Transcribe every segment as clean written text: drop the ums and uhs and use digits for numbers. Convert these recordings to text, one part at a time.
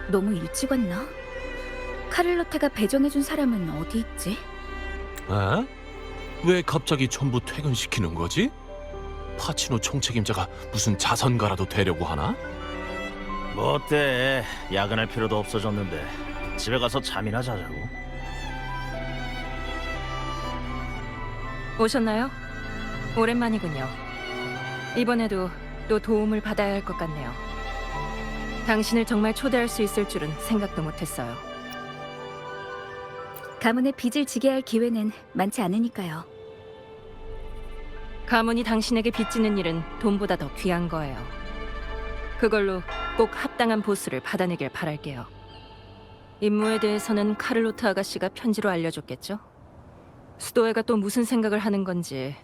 너무 일찍 왔나? 카를로테가 배정해준 사람은 어디 있지? 에? 왜 갑자기 전부 퇴근시키는 거지? 파치노 총책임자가 무슨 자선가라도 되려고 하나? 뭐 어때? 야근할 필요도 없어졌는데 집에 가서 잠이나 자자고. 오셨나요? 오랜만이군요. 이번에도 또 도움을 받아야 할 것 같네요. 당신을 정말 초대할 수 있을 줄은 생각도 못했어요. 가문의 빚을 지게 할 기회는 많지 않으니까요. 가문이 당신에게 빚지는 일은 돈보다 더 귀한 거예요. 그걸로 꼭 합당한 보수를 받아내길 바랄게요. 임무에 대해서는 카를로트 아가씨가 편지로 알려줬겠죠? 수도회가 또 무슨 생각을 하는 건지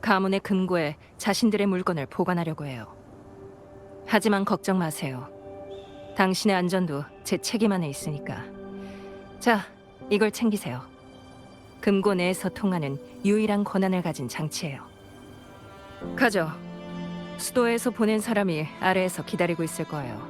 가문의 금고에 자신들의 물건을 보관하려고 해요. 하지만 걱정 마세요. 당신의 안전도 제 책임 안에 있으니까. 자, 이걸 챙기세요. 금고 내에서 통하는 유일한 권한을 가진 장치예요. 가죠. 수도에서 보낸 사람이 아래에서 기다리고 있을 거예요.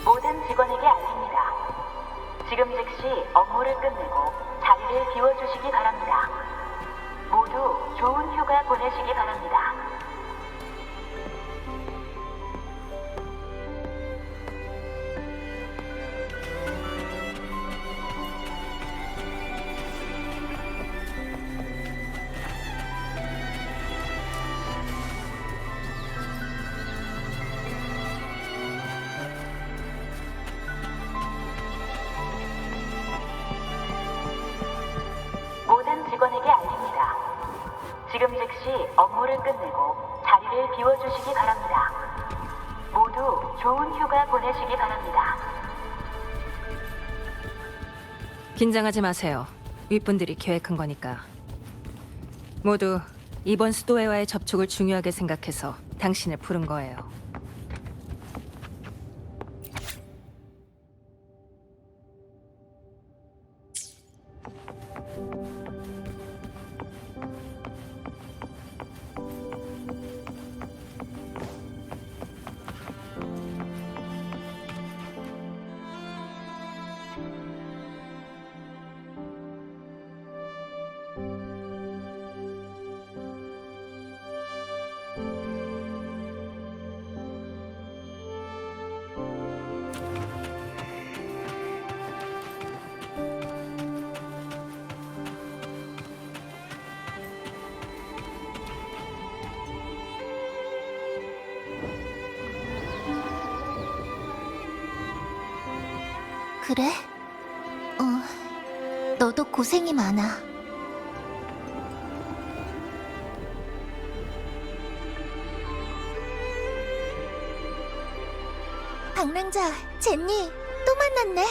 모든 직원에게 알립니다. 지금 즉시 업무를 끝내고 자리를 비워주시기 바랍니다. 모두 좋은 휴가 보내시기 바랍니다. 모든 직원에게 알립니다. 지금 즉시 업무를 끝내고 자리를 비워주시기 바랍니다. 모두 좋은 휴가 보내시기 바랍니다. 긴장하지 마세요. 윗분들이 계획한 거니까. 모두 이번 수도회와의 접촉을 중요하게 생각해서 당신을 부른 거예요. 그래? 너도 고생이 많아. 방랑자, 젠니, 또 만났네.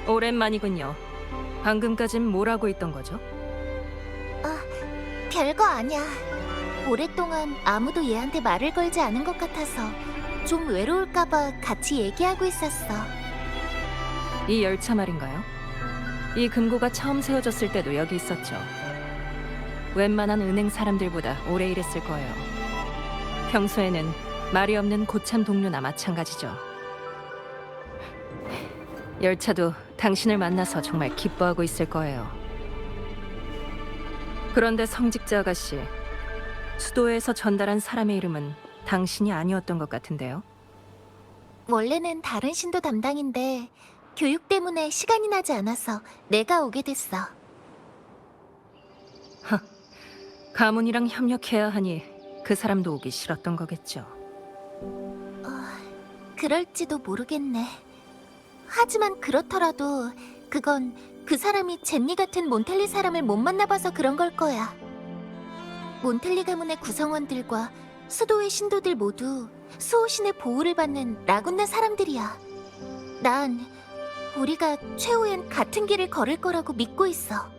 오랜만이군요. 방금까진 뭘 하고 있던 거죠? 별거 아니야. 오랫동안 아무도 얘한테 말을 걸지 않은 것 같아서 좀 외로울까봐 같이 얘기하고 있었어. 이 열차 말인가요? 이 금고가 처음 세워졌을 때도 여기 있었죠. 웬만한 은행 사람들보다 오래 일했을 거예요. 평소에는 말이 없는 고참 동료나 마찬가지죠. 열차도 당신을 만나서 정말 기뻐하고 있을 거예요. 그런데 성직자 아가씨, 수도에서 전달한 사람의 이름은 당신이 아니었던 것 같은데요. 원래는 다른 신도 담당인데 교육 때문에 시간이 나지 않아서 내가 오게 됐어. 가문이랑 협력해야 하니 그 사람도 오기 싫었던 거겠죠. 그럴지도 모르겠네. 하지만 그렇더라도 그건 그 사람이 젠니 같은 몬텔리 사람을 못 만나봐서 그런 걸 거야. 몬텔리 가문의 구성원들과 수도의 신도들 모두 수호신의 보호를 받는 라군나 사람들이야. 난 우리가 최후엔 같은 길을 걸을 거라고 믿고 있어.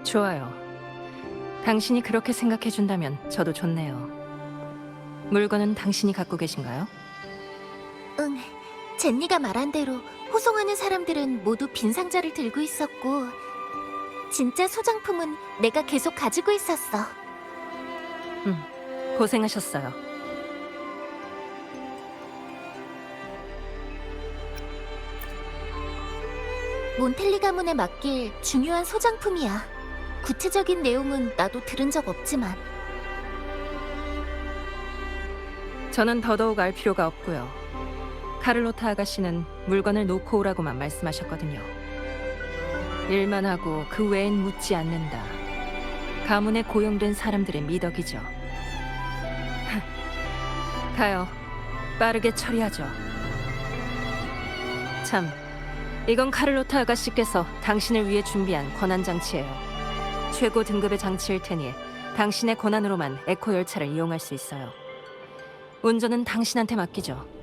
좋아요. 당신이 그렇게 생각해준다면 저도 좋네요. 물건은 당신이 갖고 계신가요? 응, 젠니가 말한 대로 호송하는 사람들은 모두 빈 상자를 들고 있었고 진짜 소장품은 내가 계속 가지고 있었어. 고생하셨어요. 몬텔리 가문에 맡길 중요한 소장품이야. 구체적인 내용은 나도 들은 적 없지만. 저는 더더욱 알 필요가 없고요. 카를로타 아가씨는 물건을 놓고 오라고만 말씀하셨거든요. 일만 하고 그 외엔 묻지 않는다. 가문에 고용된 사람들의 미덕이죠. 가요. 빠르게 처리하죠. 참, 이건 카를로타 아가씨께서 당신을 위해 준비한 권한장치예요. 최고 등급의 장치일 테니 당신의 권한으로만 에코 열차를 이용할 수 있어요. 운전은 당신한테 맡기죠.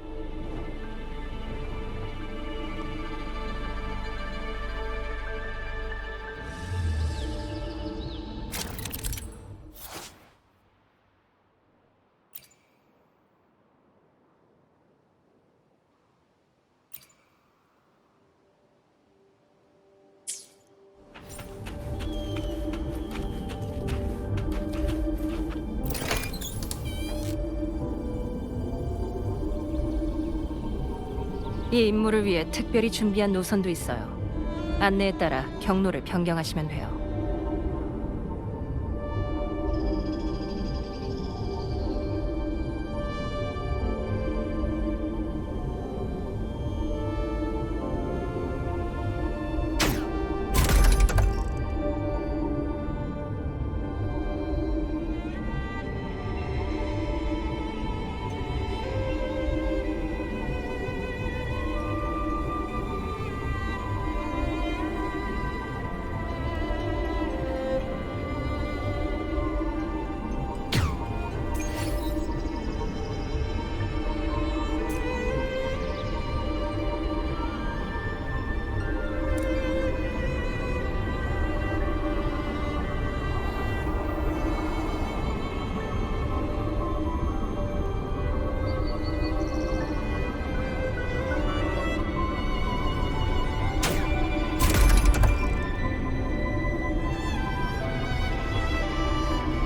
이 임무를 위해 특별히 준비한 노선도 있어요. 안내에 따라 경로를 변경하시면 돼요.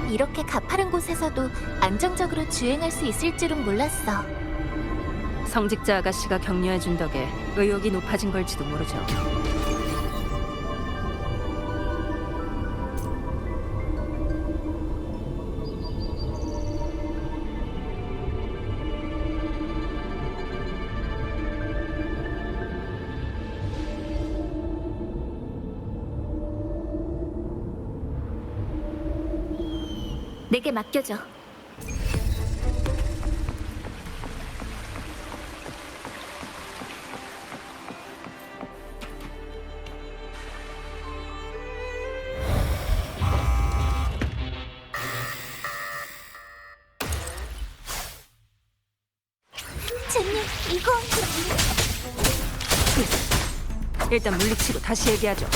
이렇게 가파른 곳에서도 안정적으로 주행할 수 있을 줄은 몰랐어. 성직자 아가씨가 격려해준 덕에 의욕이 높아진 걸지도 모르죠. 내게 맡겨줘. 젠니, 이거 일단 물리치고 다시 얘기하죠.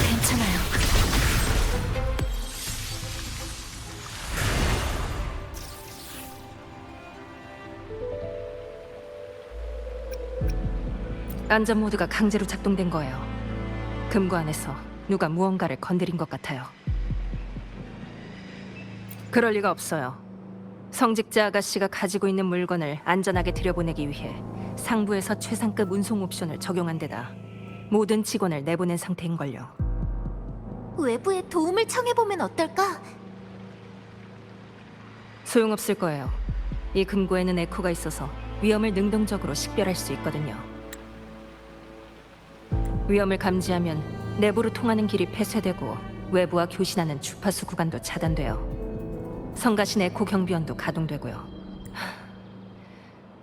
괜찮아요. 안전 모드가 강제로 작동된 거예요. 금고 안에서 누가 무언가를 건드린 것 같아요. 그럴 리가 없어요. 성직자 아가씨가 가지고 있는 물건을 안전하게 들여보내기 위해 상부에서 최상급 운송 옵션을 적용한 데다 모든 직원을 내보낸 상태인걸요. 외부에 도움을 청해보면 어떨까? 소용없을 거예요. 이 금고에는 에코가 있어서 위험을 능동적으로 식별할 수 있거든요. 위험을 감지하면 내부로 통하는 길이 폐쇄되고 외부와 교신하는 주파수 구간도 차단돼요. 성가신 에코 경비원도 가동되고요.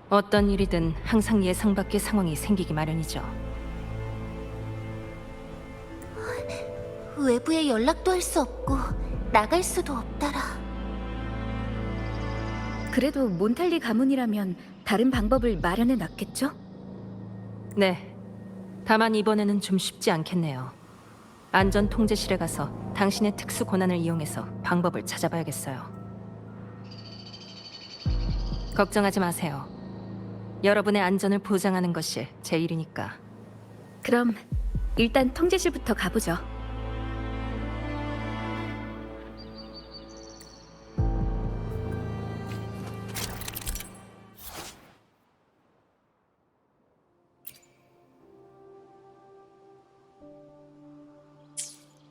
어떤 일이든 항상 예상 밖의 상황이 생기기 마련이죠. 외부에 연락도 할 수 없고 나갈 수도 없더라. 그래도 몬탈리 가문이라면 다른 방법을 마련해 놨겠죠? 네. 다만 이번에는 좀 쉽지 않겠네요. 안전 통제실에 가서 당신의 특수 권한을 이용해서 방법을 찾아봐야겠어요. 걱정하지 마세요. 여러분의 안전을 보장하는 것이 제 일이니까. 그럼 일단 통제실부터 가보죠.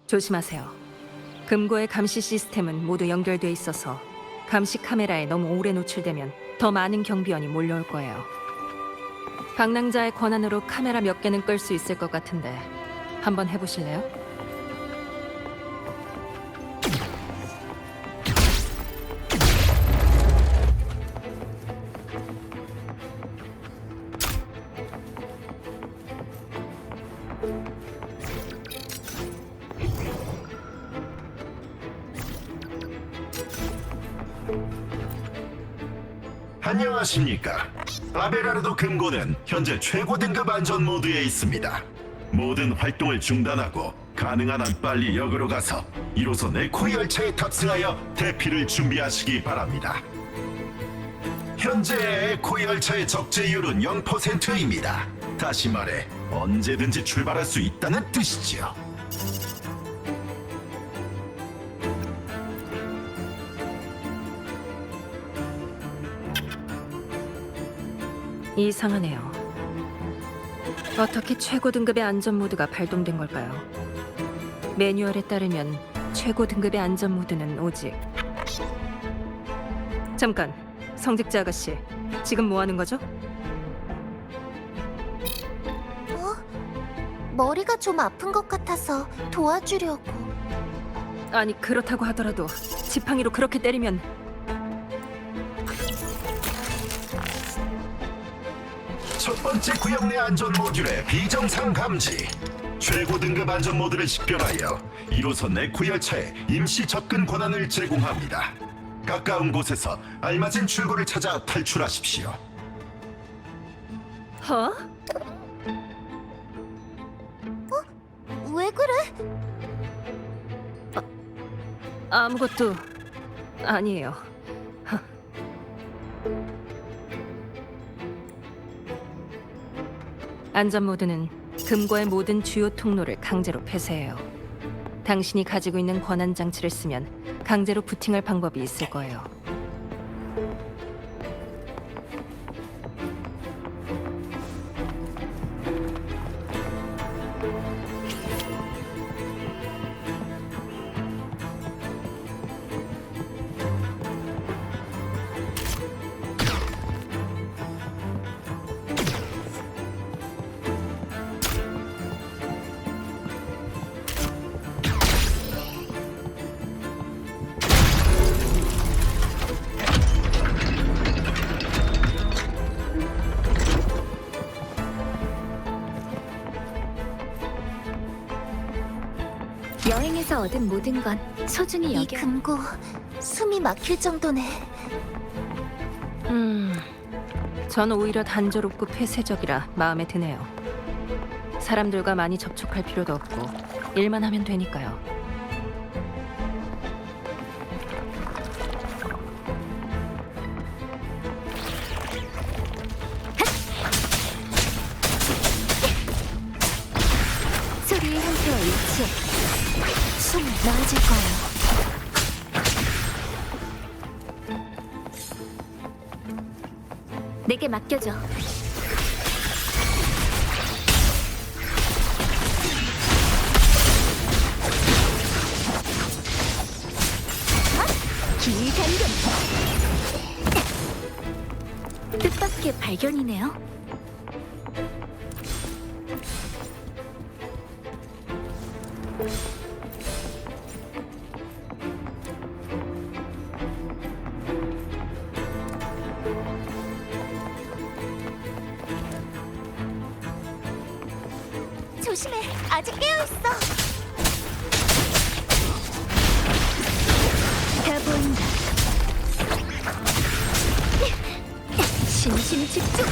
조심하세요. 금고의 감시 시스템은 모두 연결돼 있어서 감시 카메라에 너무 오래 노출되면 더 많은 경비원이 몰려올 거예요. 방랑자의 권한으로 카메라 몇 개는 끌 수 있을 것 같은데 한번 해보실래요? 안녕하십니까. 아베라르도 금고는 현재 최고 등급 안전 모드에 있습니다. 모든 활동을 중단하고 가능한 한 빨리 역으로 가서 1호선 에코 열차에 탑승하여 대피를 준비하시기 바랍니다. 현재 에코 열차의 적재율은 0%입니다. 다시 말해 언제든지 출발할 수 있다는 뜻이죠. 이상하네요. 어떻게 최고 등급의 안전 모드가 발동된 걸까요? 매뉴얼에 따르면 최고 등급의 안전 모드는 오직 잠깐, 성직자 아가씨, 지금 뭐 하는 거죠? 머리가 좀 아픈 것 같아서 도와주려고. 아니, 그렇다고 하더라도 지팡이로 그렇게 때리면 첫 번째 구역 내 안전 모듈의 비정상 감지. 최고 등급 안전 모드를 식별하여 1호선 에코 열차에 임시 접근 권한을 제공합니다. 가까운 곳에서 알맞은 출구를 찾아 탈출하십시오. 어? 왜 그래? 아무것도 아니에요. 안전 모드는 금고의 모든 주요 통로를 강제로 폐쇄해요. 당신이 가지고 있는 권한 장치를 쓰면 강제로 부팅할 방법이 있을 거예요. 여행에서 얻은 모든 건 소중히 이 여겨. 금고 숨이 막힐 정도네. 전 오히려 단조롭고 폐쇄적이라 마음에 드네요. 사람들과 많이 접촉할 필요도 없고 일만 하면 되니까요. 소리의 형태와 일치해. 숨 나아질 거예요. 내게 맡겨줘. 뜻밖의 발견이네요. 조심해, 아직 깨어있어. 다 보인다. 심심 집중.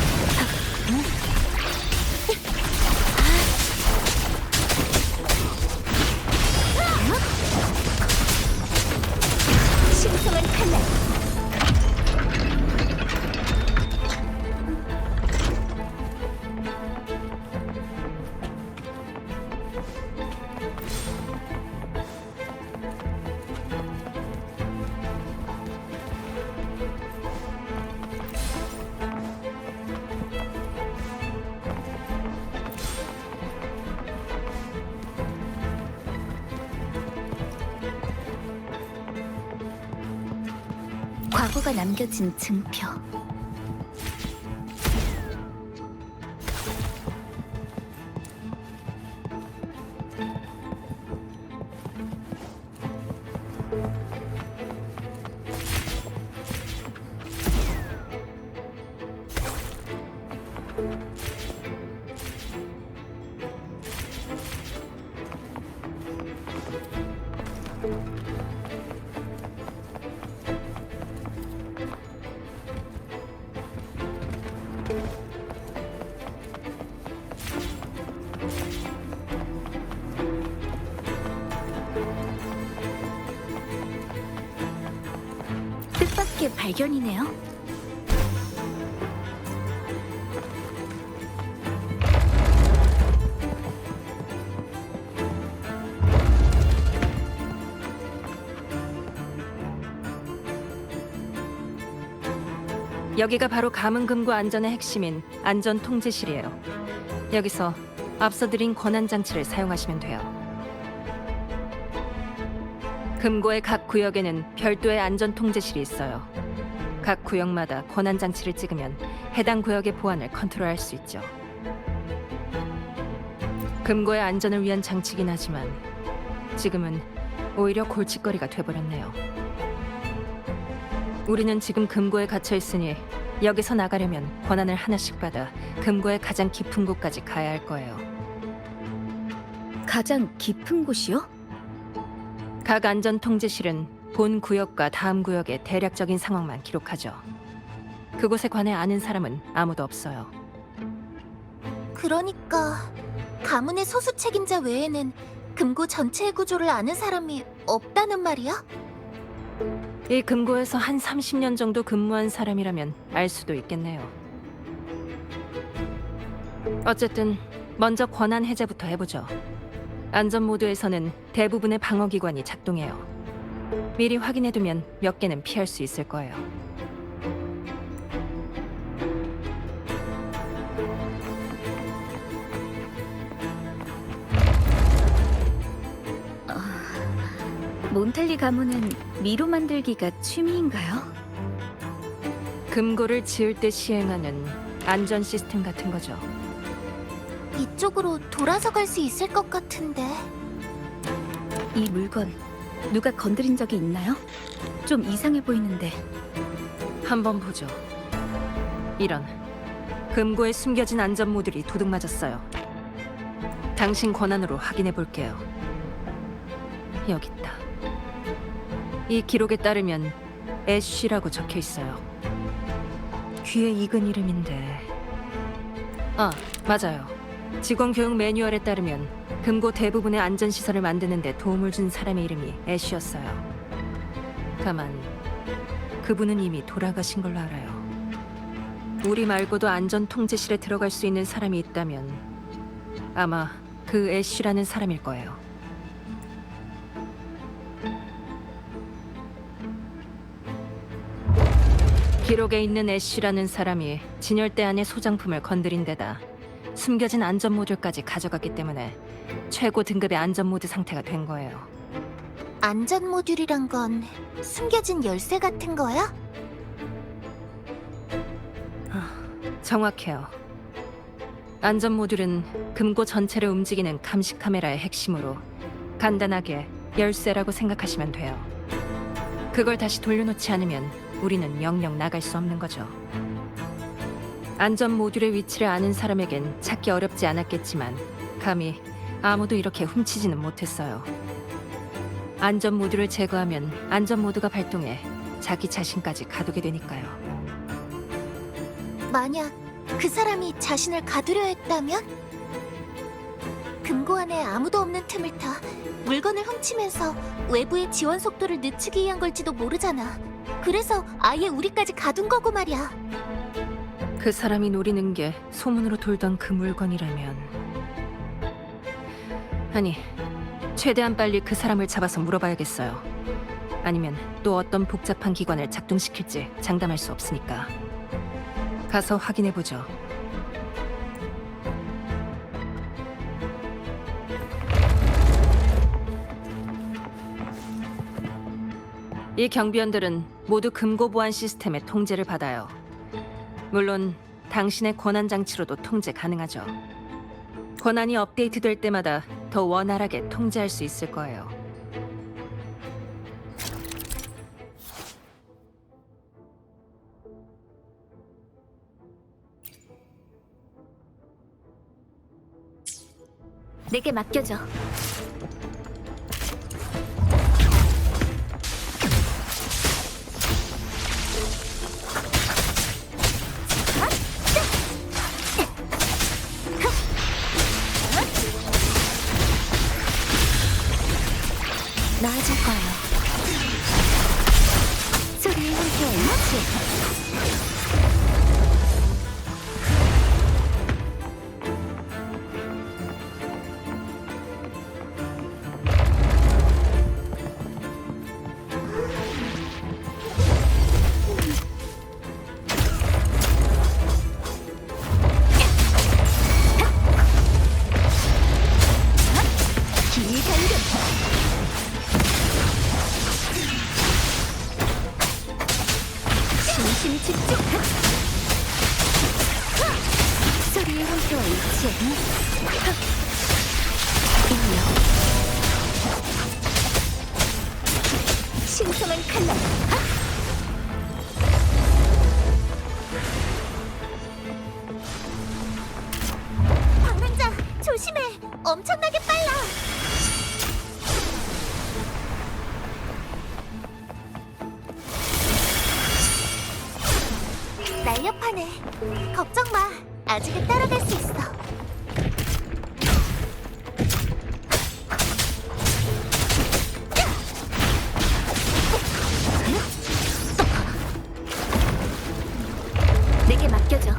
신성한 칼날. 과거가 남겨진 증표. 뜻밖의 발견이네요. 여기가 바로 가문금고 안전의 핵심인 안전통제실이에요. 여기서 앞서 드린 권한 장치를 사용하시면 돼요. 금고의 각 구역에는 별도의 안전통제실이 있어요. 각 구역마다 권한 장치를 찍으면 해당 구역의 보안을 컨트롤할 수 있죠. 금고의 안전을 위한 장치긴 하지만 지금은 오히려 골칫거리가 돼버렸네요. 우리는 지금 금고에 갇혀 있으니 여기서 나가려면 권한을 하나씩 받아 금고의 가장 깊은 곳까지 가야 할 거예요. 가장 깊은 곳이요? 각 안전통제실은 본 구역과 다음 구역의 대략적인 상황만 기록하죠. 그곳에 관해 아는 사람은 아무도 없어요. 그러니까 가문의 소수 책임자 외에는 금고 전체의 구조를 아는 사람이 없다는 말이야? 이 금고에서 한 30년 정도 근무한 사람이라면 알 수도 있겠네요. 어쨌든 먼저 권한 해제부터 해보죠. 안전 모드에서는 대부분의 방어기관이 작동해요. 미리 확인해두면 몇 개는 피할 수 있을 거예요. 몬텔리 가문은 미로 만들기가 취미인가요? 금고를 지을 때 시행하는 안전 시스템 같은 거죠. 이쪽으로 돌아서 갈 수 있을 것 같은데. 이 물건 누가 건드린 적이 있나요? 좀 이상해 보이는데. 한번 보죠. 이런 금고에 숨겨진 안전 모듈이 도둑 맞았어요. 당신 권한으로 확인해 볼게요. 여기 있다. 이 기록에 따르면 애쉬라고 적혀 있어요. 귀에 익은 이름인데. 아, 맞아요. 직원 교육 매뉴얼에 따르면 금고 대부분의 안전 시설을 만드는 데 도움을 준 사람의 이름이 애쉬였어요. 다만 그분은 이미 돌아가신 걸로 알아요. 우리 말고도 안전 통제실에 들어갈 수 있는 사람이 있다면 아마 그 애쉬라는 사람일 거예요. 기록에 있는 애쉬라는 사람이 진열대 안의 소장품을 건드린 데다 숨겨진 안전 모듈까지 가져갔기 때문에 최고 등급의 안전 모드 상태가 된 거예요. 안전 모듈이란 건 숨겨진 열쇠 같은 거야? 정확해요. 안전 모듈은 금고 전체를 움직이는 감시 카메라의 핵심으로 간단하게 열쇠라고 생각하시면 돼요. 그걸 다시 돌려놓지 않으면 우리는 영영 나갈 수 없는 거죠. 안전 모듈의 위치를 아는 사람에겐 찾기 어렵지 않았겠지만 감히 아무도 이렇게 훔치지는 못했어요. 안전 모듈을 제거하면 안전 모드가 발동해 자기 자신까지 가두게 되니까요. 만약 그 사람이 자신을 가두려 했다면? 금고 안에 아무도 없는 틈을 타 물건을 훔치면서 외부의 지원 속도를 늦추기 위한 걸지도 모르잖아. 그래서 아예 우리까지 가둔 거고 말이야. 그 사람이 노리는 게 소문으로 돌던 그 물건이라면... 아니, 최대한 빨리 그 사람을 잡아서 물어봐야겠어요. 아니면 또 어떤 복잡한 기관을 작동시킬지 장담할 수 없으니까. 가서 확인해보죠. 이 경비원들은 모두 금고 보안 시스템의 통제를 받아요. 물론 당신의 권한 장치로도 통제 가능하죠. 권한이 업데이트될 때마다 더 원활하게 통제할 수 있을 거예요. 내게 맡겨줘. 나아질 거야. 소리에 함께 올라지. 심심히 집중. 소리에 함께 올지. 인력. 신성한 칼날. 방랑자 조심해. 엄청나게 빨라. 날렵하네. 걱정 마. 아직은 따라갈 수 있어. 내게 맡겨줘.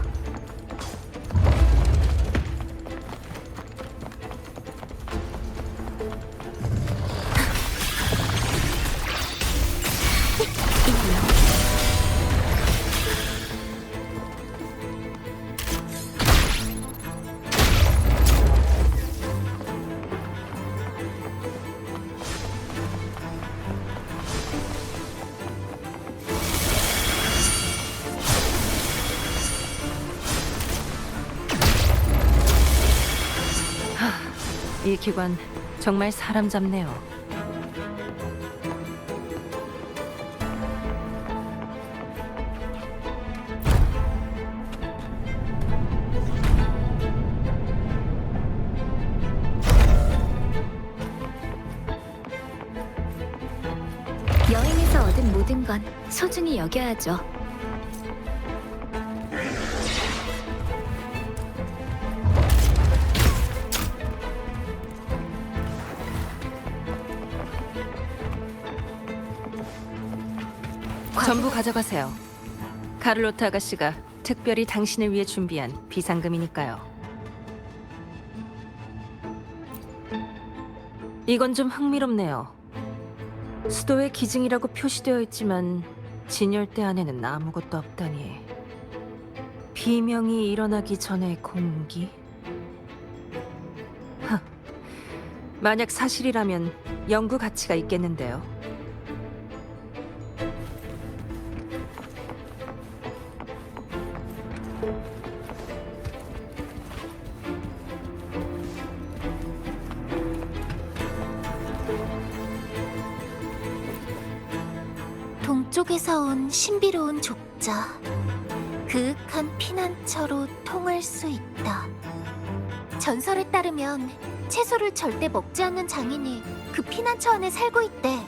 이 기관 정말 사람 잡네요. 여행에서 얻은 모든 건 소중히 여겨야죠. 전부 가져가세요. 카를로트 아가씨가 특별히 당신을 위해 준비한 비상금이니까요. 이건 좀 흥미롭네요. 수도의 기증이라고 표시되어 있지만 진열대 안에는 아무것도 없다니. 비명이 일어나기 전의 공기? 만약 사실이라면 연구 가치가 있겠는데요. 속에서 온 신비로운 족자. 그윽한 피난처로 통할 수 있다. 전설에 따르면 채소를 절대 먹지 않는 장인이 그 피난처 안에 살고 있대.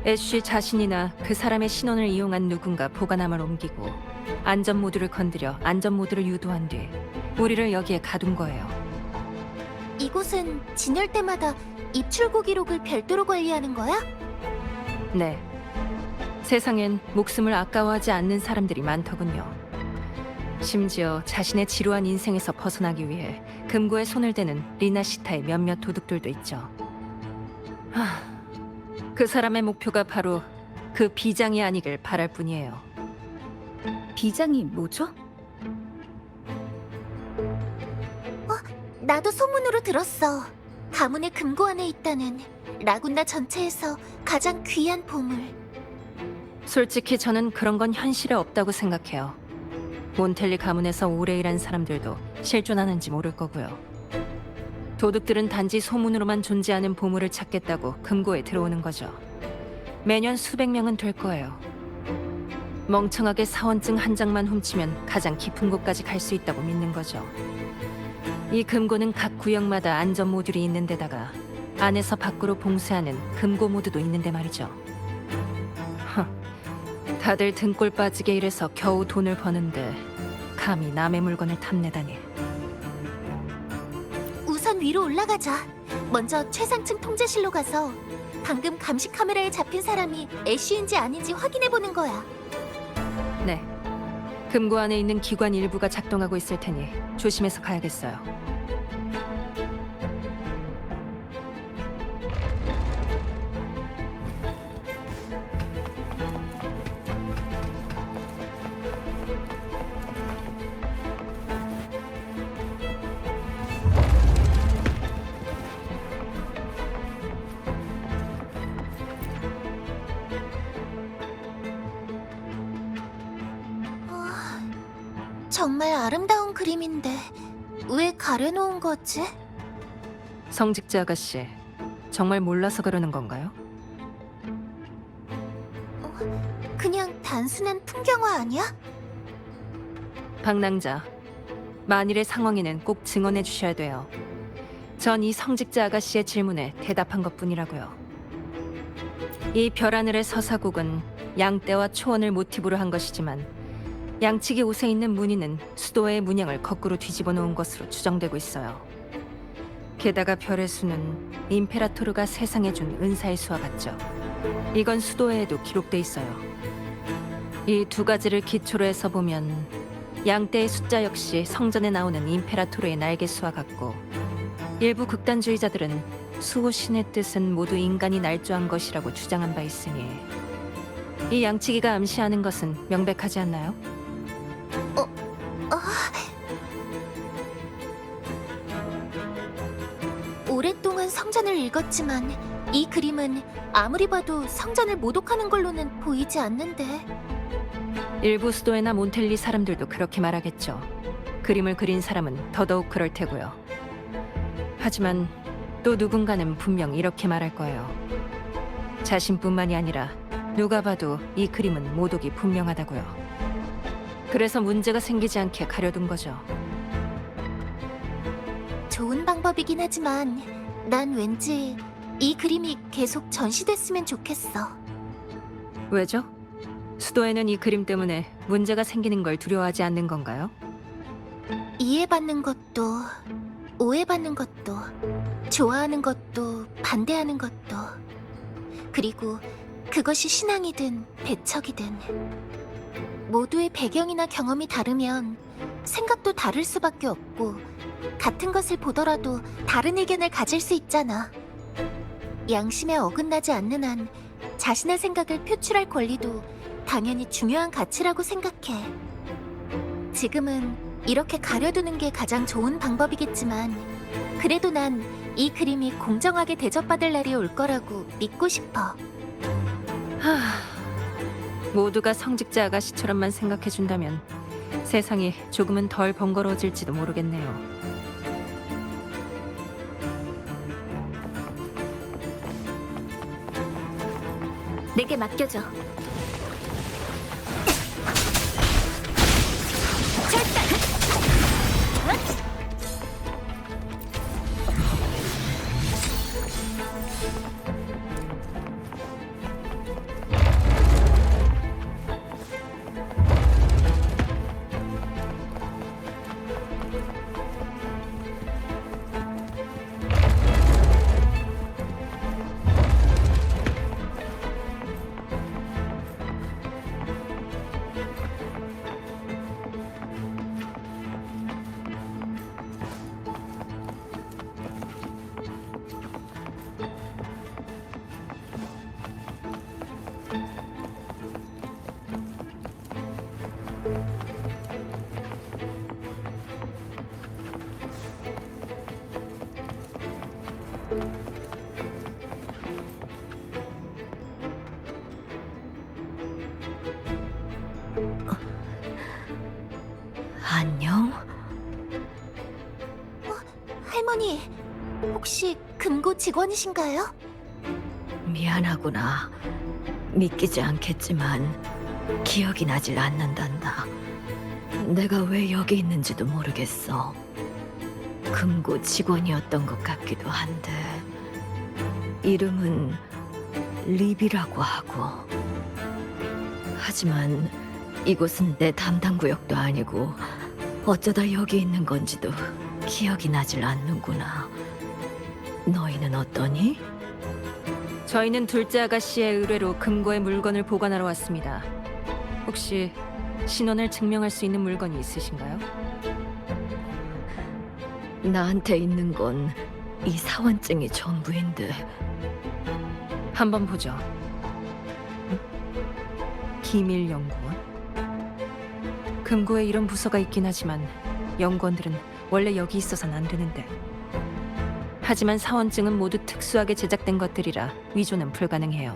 애쉬 자신이나 그 사람의 신원을 이용한 누군가 보관함을 옮기고 안전 모드를 건드려 안전 모드를 유도한 뒤 우리를 여기에 가둔 거예요. 이곳은 진열 때마다 입출국 기록을 별도로 관리하는 거야? 네. 세상엔 목숨을 아까워하지 않는 사람들이 많더군요. 심지어 자신의 지루한 인생에서 벗어나기 위해 금고에 손을 대는 리나시타의 몇몇 도둑들도 있죠. 그 사람의 목표가 바로 그 비장이 아니길 바랄 뿐이에요. 비장이 뭐죠? 나도 소문으로 들었어. 가문의 금고 안에 있다는 라군나 전체에서 가장 귀한 보물. 솔직히 저는 그런 건 현실에 없다고 생각해요. 몬텔리 가문에서 오래 일한 사람들도 실존하는지 모를 거고요. 도둑들은 단지 소문으로만 존재하는 보물을 찾겠다고 금고에 들어오는 거죠. 매년 수백 명은 될 거예요. 멍청하게 사원증 한 장만 훔치면 가장 깊은 곳까지 갈 수 있다고 믿는 거죠. 이 금고는 각 구역마다 안전 모듈이 있는 데다가 안에서 밖으로 봉쇄하는 금고 모드도 있는데 말이죠. 다들 등골 빠지게 일해서 겨우 돈을 버는데 감히 남의 물건을 탐내다니. 우선 위로 올라가자. 먼저 최상층 통제실로 가서 방금 감시 카메라에 잡힌 사람이 애쉬인지 아닌지 확인해보는 거야. 네. 금고 안에 있는 기관 일부가 작동하고 있을 테니 조심해서 가야겠어요. 정말 아름다운 그림인데 왜 가려놓은 거지? 성직자 아가씨, 정말 몰라서 그러는 건가요? 그냥 단순한 풍경화 아니야? 방랑자, 만일의 상황에는 꼭 증언해 주셔야 돼요. 전 이 성직자 아가씨의 질문에 대답한 것뿐이라고요. 이 별하늘의 서사곡은 양떼와 초원을 모티브로 한 것이지만 양측의 옷에 있는 무늬는 수도의 문양을 거꾸로 뒤집어 놓은 것으로 추정되고 있어요. 게다가 별의 수는 임페라토르가 세상에 준 은사의 수와 같죠. 이건 수도에도 기록돼 있어요. 이 두 가지를 기초로 해서 보면 양떼의 숫자 역시 성전에 나오는 임페라토르의 날개 수와 같고, 일부 극단주의자들은 수호신의 뜻은 모두 인간이 날조한 것이라고 주장한 바 있으니 이 양치기가 암시하는 것은 명백하지 않나요? 오랫동안 성전을 읽었지만 이 그림은 아무리 봐도 성전을 모독하는 걸로는 보이지 않는데. 일부 수도에나 몬텔리 사람들도 그렇게 말하겠죠. 그림을 그린 사람은 더더욱 그럴 테고요. 하지만 또 누군가는 분명 이렇게 말할 거예요. 자신뿐만이 아니라 누가 봐도 이 그림은 모독이 분명하다고요. 그래서 문제가 생기지 않게 가려둔 거죠. 좋은 방법이긴 하지만 난 왠지 이 그림이 계속 전시됐으면 좋겠어. 왜죠? 수도에는 이 그림 때문에 문제가 생기는 걸 두려워하지 않는 건가요? 이해받는 것도, 오해받는 것도, 좋아하는 것도, 반대하는 것도, 그리고 그것이 신앙이든 배척이든 모두의 배경이나 경험이 다르면 생각도 다를 수밖에 없고, 같은 것을 보더라도 다른 의견을 가질 수 있잖아. 양심에 어긋나지 않는 한 자신의 생각을 표출할 권리도 당연히 중요한 가치라고 생각해. 지금은 이렇게 가려두는 게 가장 좋은 방법이겠지만, 그래도 난 이 그림이 공정하게 대접받을 날이 올 거라고 믿고 싶어. 하... 모두가 성직자 아가씨처럼만 생각해준다면 세상이 조금은 덜 번거로워질지도 모르겠네요. 내게 맡겨줘. 안녕? 할머니, 혹시 금고 직원이신가요? 미안하구나. 믿기지 않겠지만 기억이 나질 않는단다. 내가 왜 여기 있는지도 모르겠어. 금고 직원이었던 것 같기도 한데 이름은 리비라고 하고. 하지만 이곳은 내 담당 구역도 아니고 어쩌다 여기 있는 건지도 기억이 나질 않는구나. 너희는 어떠니? 저희는 둘째 아가씨의 의뢰로 금고에 물건을 보관하러 왔습니다. 혹시 신원을 증명할 수 있는 물건이 있으신가요? 나한테 있는 건 이 사원증이 전부인데. 한번 보죠. 기밀 연구원? 금고에 이런 부서가 있긴 하지만 연구원들은 원래 여기 있어선 안 되는데. 하지만 사원증은 모두 특수하게 제작된 것들이라 위조는 불가능해요.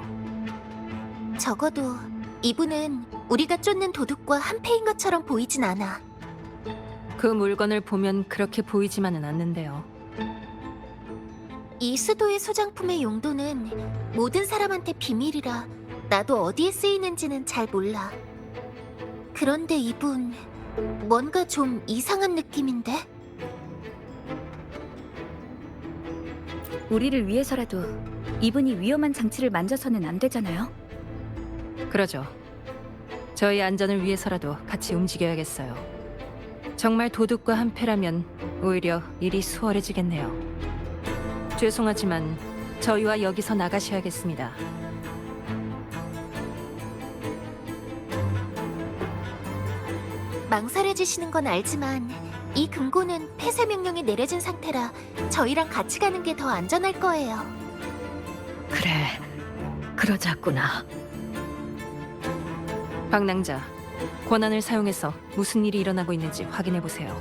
적어도 이분은 우리가 쫓는 도둑과 한패인 것처럼 보이진 않아. 그 물건을 보면 그렇게 보이지만은 않는데요. 이 수도의 소장품의 용도는 모든 사람한테 비밀이라 나도 어디에 쓰이는지는 잘 몰라. 그런데 이분 뭔가 좀 이상한 느낌인데? 우리를 위해서라도 이분이 위험한 장치를 만져서는 안 되잖아요. 그러죠. 저희 안전을 위해서라도 같이 움직여야겠어요. 정말 도둑과 한패라면 오히려 일이 수월해지겠네요. 죄송하지만 저희와 여기서 나가셔야겠습니다. 망설여지시는 건 알지만 이 금고는 폐쇄 명령이 내려진 상태라 저희랑 같이 가는 게 더 안전할 거예요. 그래, 그러자꾸나. 방랑자, 권한을 사용해서 무슨 일이 일어나고 있는지 확인해 보세요.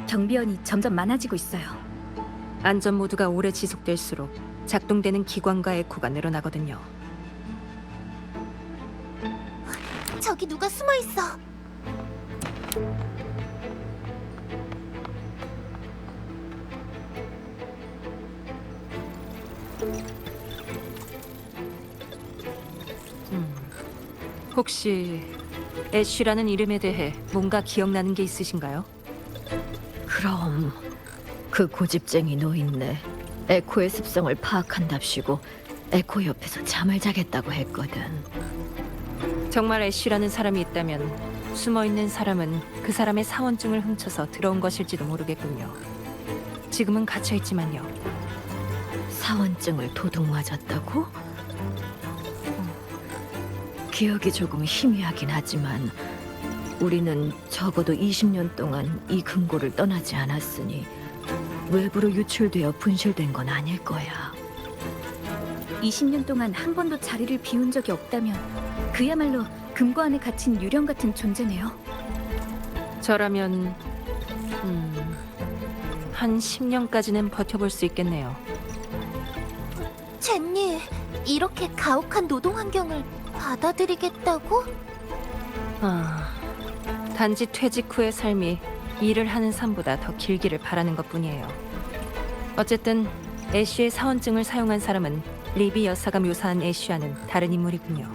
경비원이 점점 많아지고 있어요. 안전 모드가 오래 지속될수록 작동되는 기관과 에코가 늘어나거든요. 저기 누가 숨어 있어. 혹시 애쉬라는 이름에 대해 뭔가 기억나는 게 있으신가요? 그럼 그 고집쟁이 노인네 에코의 습성을 파악한답시고 에코 옆에서 잠을 자겠다고 했거든. 정말 애쉬라는 사람이 있다면 숨어있는 사람은 그 사람의 사원증을 훔쳐서 들어온 것일지도 모르겠군요. 지금은 갇혀있지만요. 사원증을 도둑 맞았다고? 기억이 조금 희미하긴 하지만 우리는 적어도 20년 동안 이 금고를 떠나지 않았으니 외부로 유출되어 분실된 건 아닐 거야. 20년 동안 한 번도 자리를 비운 적이 없다면 그야말로 금고 안에 갇힌 유령 같은 존재네요. 저라면 한 10년까지는 버텨볼 수 있겠네요. 젠니, 이렇게 가혹한 노동 환경을 받아들이겠다고? 단지 퇴직 후의 삶이 일을 하는 삶보다 더 길기를 바라는 것뿐이에요. 어쨌든 애쉬의 사원증을 사용한 사람은 리비 여사가 묘사한 애쉬와는 다른 인물이군요.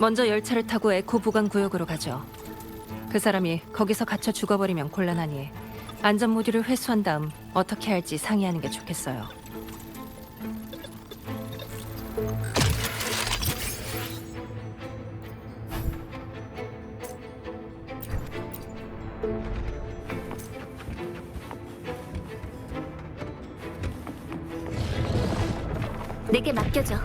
먼저 열차를 타고 에코 보관 구역으로 가죠. 그 사람이 거기서 갇혀 죽어버리면 곤란하니 안전 모듈을 회수한 다음 어떻게 할지 상의하는 게 좋겠어요. 내게 맡겨줘.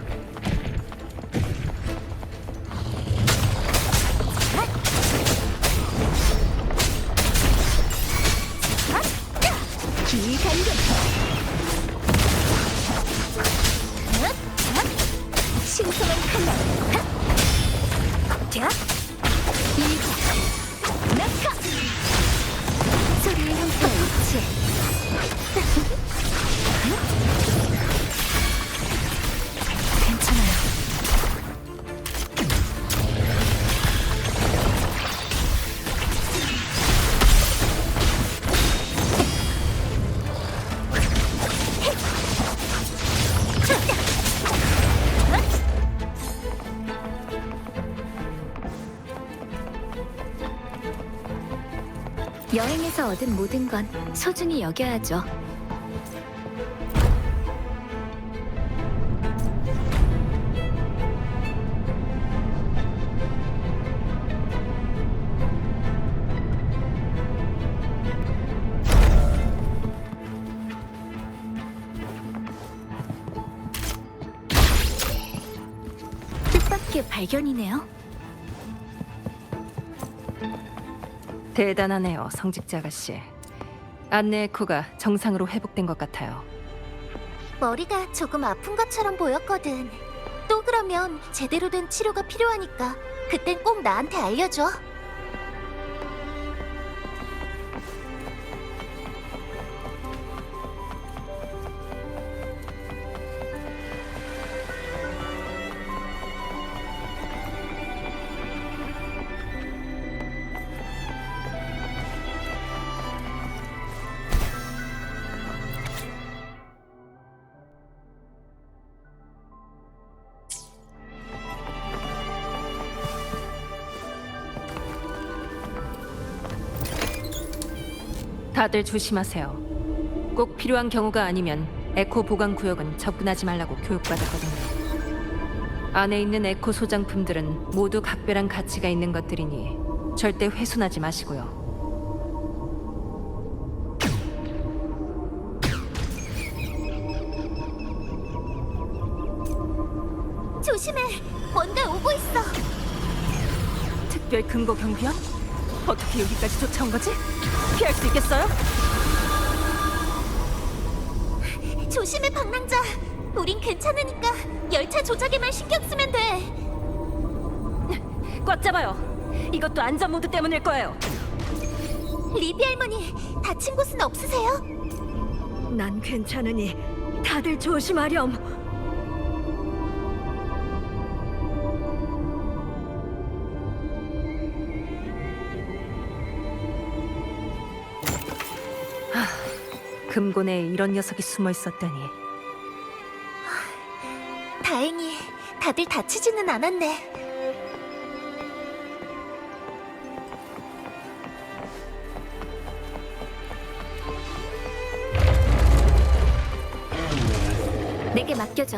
기간격. 신성한 칼날. 자, 이거 낙하. 소리의 형태와 일치. 괜찮아요. 여행에서 얻은 모든 건 소중히 여겨야죠. 뜻밖의 발견이네요. 대단하네요, 성직자 아가씨. 안내 에코가 정상으로 회복된 것 같아요. 머리가 조금 아픈 것처럼 보였거든. 또 그러면 제대로 된 치료가 필요하니까 그땐 꼭 나한테 알려줘. 다들 조심하세요. 꼭 필요한 경우가 아니면 에코 보관 구역은 접근하지 말라고 교육받았거든요. 안에 있는 에코 소장품들은 모두 각별한 가치가 있는 것들이니 절대 훼손하지 마시고요. 조심해. 뭔가 오고 있어. 특별 금고 경비원? 어떻게 여기까지 쫓아온 거지? 피할 수 있겠어요? 조심해, 방랑자. 우린 괜찮으니까 열차 조작에만 신경 쓰면 돼. 꽉 잡아요. 이것도 안전 모드 때문일 거예요. 리비 할머니, 다친 곳은 없으세요? 난 괜찮으니 다들 조심하렴. 금고 내에 이런 녀석이 숨어 있었다니. 다행히 다들 다치지는 않았네. 내게 맡겨줘.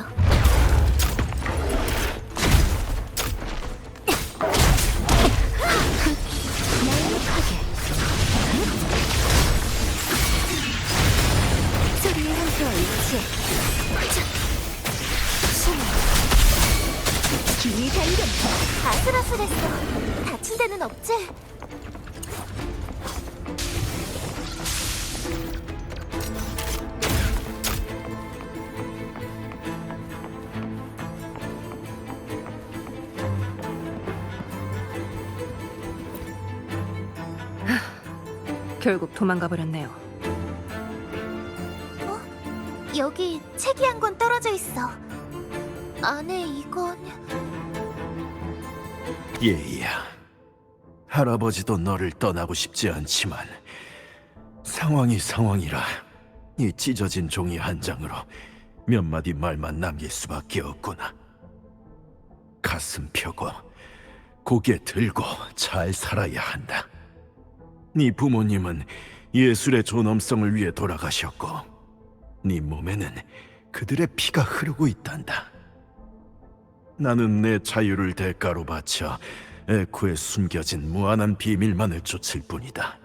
얄팍하게. 소리의 형태와 일치해. 기간격. 잘했어. 다친 데는 없지? 결국 도망가 버렸네요. 여기 책이 한 권 떨어져 있어. 안에 이건... 예이야, 할아버지도 너를 떠나고 싶지 않지만 상황이라 이 찢어진 종이 한 장으로 몇 마디 말만 남길 수밖에 없구나. 가슴 펴고 고개 들고 잘 살아야 한다. 네 부모님은 예술의 존엄성을 위해 돌아가셨고 네 몸에는 그들의 피가 흐르고 있단다. 나는 내 자유를 대가로 바쳐 에코에 숨겨진 무한한 비밀만을 쫓을 뿐이다.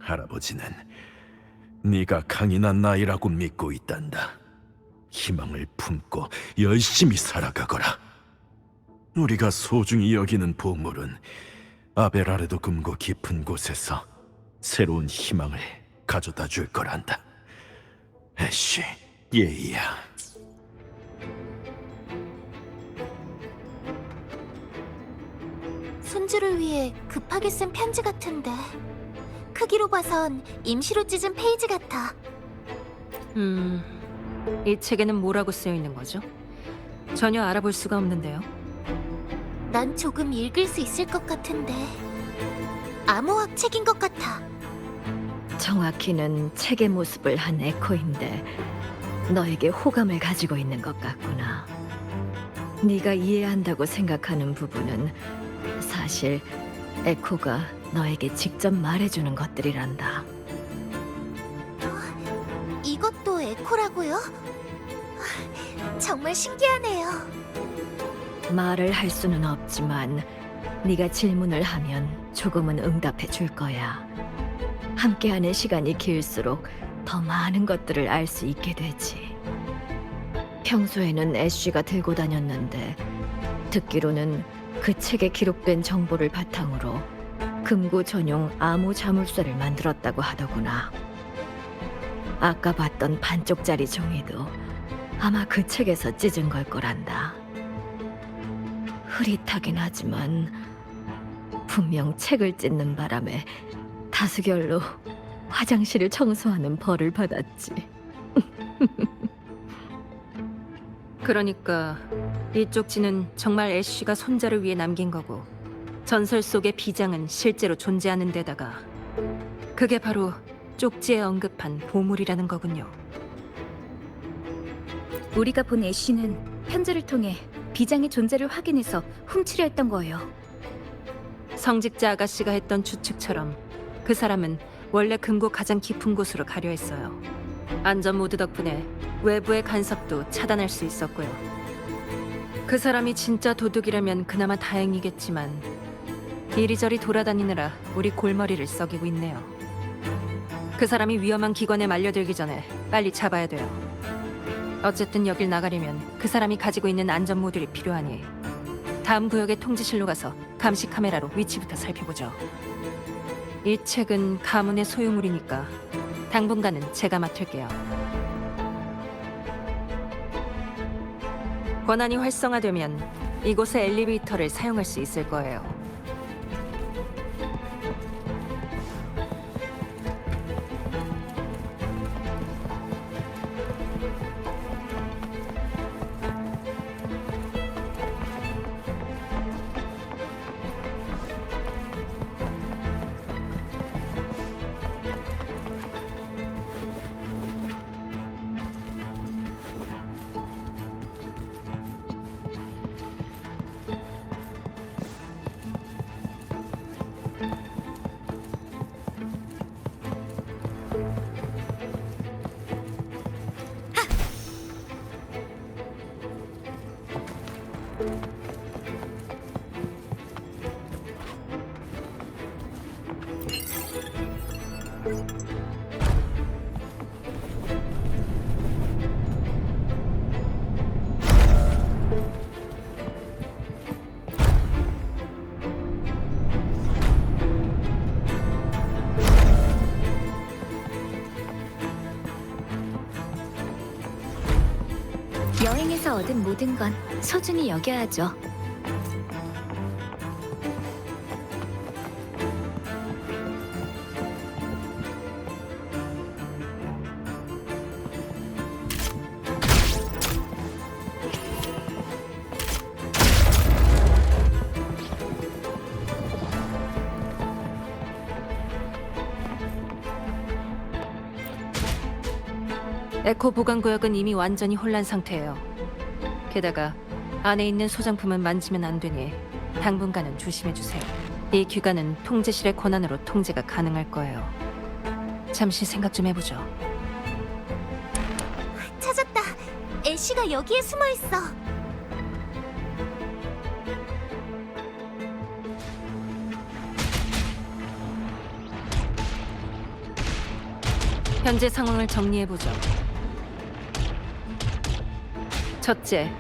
할아버지는 네가 강인한 나이라고 믿고 있단다. 희망을 품고 열심히 살아가거라. 우리가 소중히 여기는 보물은 아베라레도 금고 깊은 곳에서 새로운 희망을 가져다 줄 거란다. 애쉬, 예이야. 손주를 위해 급하게 쓴 편지 같은데 크기로 봐선 임시로 찢은 페이지 같아. 이 책에는 뭐라고 쓰여 있는 거죠? 전혀 알아볼 수가 없는데요. 난 조금 읽을 수 있을 것 같은데 암호학 책인 것 같아. 정확히는 책의 모습을 한 에코인데 너에게 호감을 가지고 있는 것 같구나. 네가 이해한다고 생각하는 부분은 사실 에코가 너에게 직접 말해주는 것들이란다. 이것도 에코라고요? 정말 신기하네요. 말을 할 수는 없지만 네가 질문을 하면 조금은 응답해 줄 거야. 함께하는 시간이 길수록 더 많은 것들을 알 수 있게 되지. 평소에는 애쉬가 들고 다녔는데 듣기로는 그 책에 기록된 정보를 바탕으로 금고 전용 암호 자물쇠를 만들었다고 하더구나. 아까 봤던 반쪽짜리 종이도 아마 그 책에서 찢은 걸 거란다. 흐릿하긴 하지만 분명 책을 찢는 바람에 다수결로 화장실을 청소하는 벌을 받았지. 그러니까 이 쪽지는 정말 애쉬가 손자를 위해 남긴 거고 전설 속의 비장은 실제로 존재하는 데다가 그게 바로 쪽지에 언급한 보물이라는 거군요. 우리가 본 애쉬는 편지를 통해 비장의 존재를 확인해서 훔치려 했던 거예요. 성직자 아가씨가 했던 추측처럼 그 사람은 원래 금고 가장 깊은 곳으로 가려 했어요. 안전 모드 덕분에 외부의 간섭도 차단할 수 있었고요. 그 사람이 진짜 도둑이라면 그나마 다행이겠지만 이리저리 돌아다니느라 우리 골머리를 썩이고 있네요. 그 사람이 위험한 기관에 말려들기 전에 빨리 잡아야 돼요. 어쨌든 여길 나가려면 그 사람이 가지고 있는 안전 모듈이 필요하니 다음 구역의 통지실로 가서 감시 카메라로 위치부터 살펴보죠. 이 책은 가문의 소유물이니까 당분간은 제가 맡을게요. 권한이 활성화되면 이곳의 엘리베이터를 사용할 수 있을 거예요. 세상에서 얻은 모든 건 소중히 여겨야죠. 에코 보관 구역은 이미 완전히 혼란 상태예요. 게다가 안에 있는 소장품은 만지면 안 되니 당분간은 조심해 주세요. 이 기관은 통제실의 권한으로 통제가 가능할 거예요. 잠시 생각 좀 해보죠. 찾았다. 애쉬가 여기에 숨어 있어. 현재 상황을 정리해보죠. 첫째,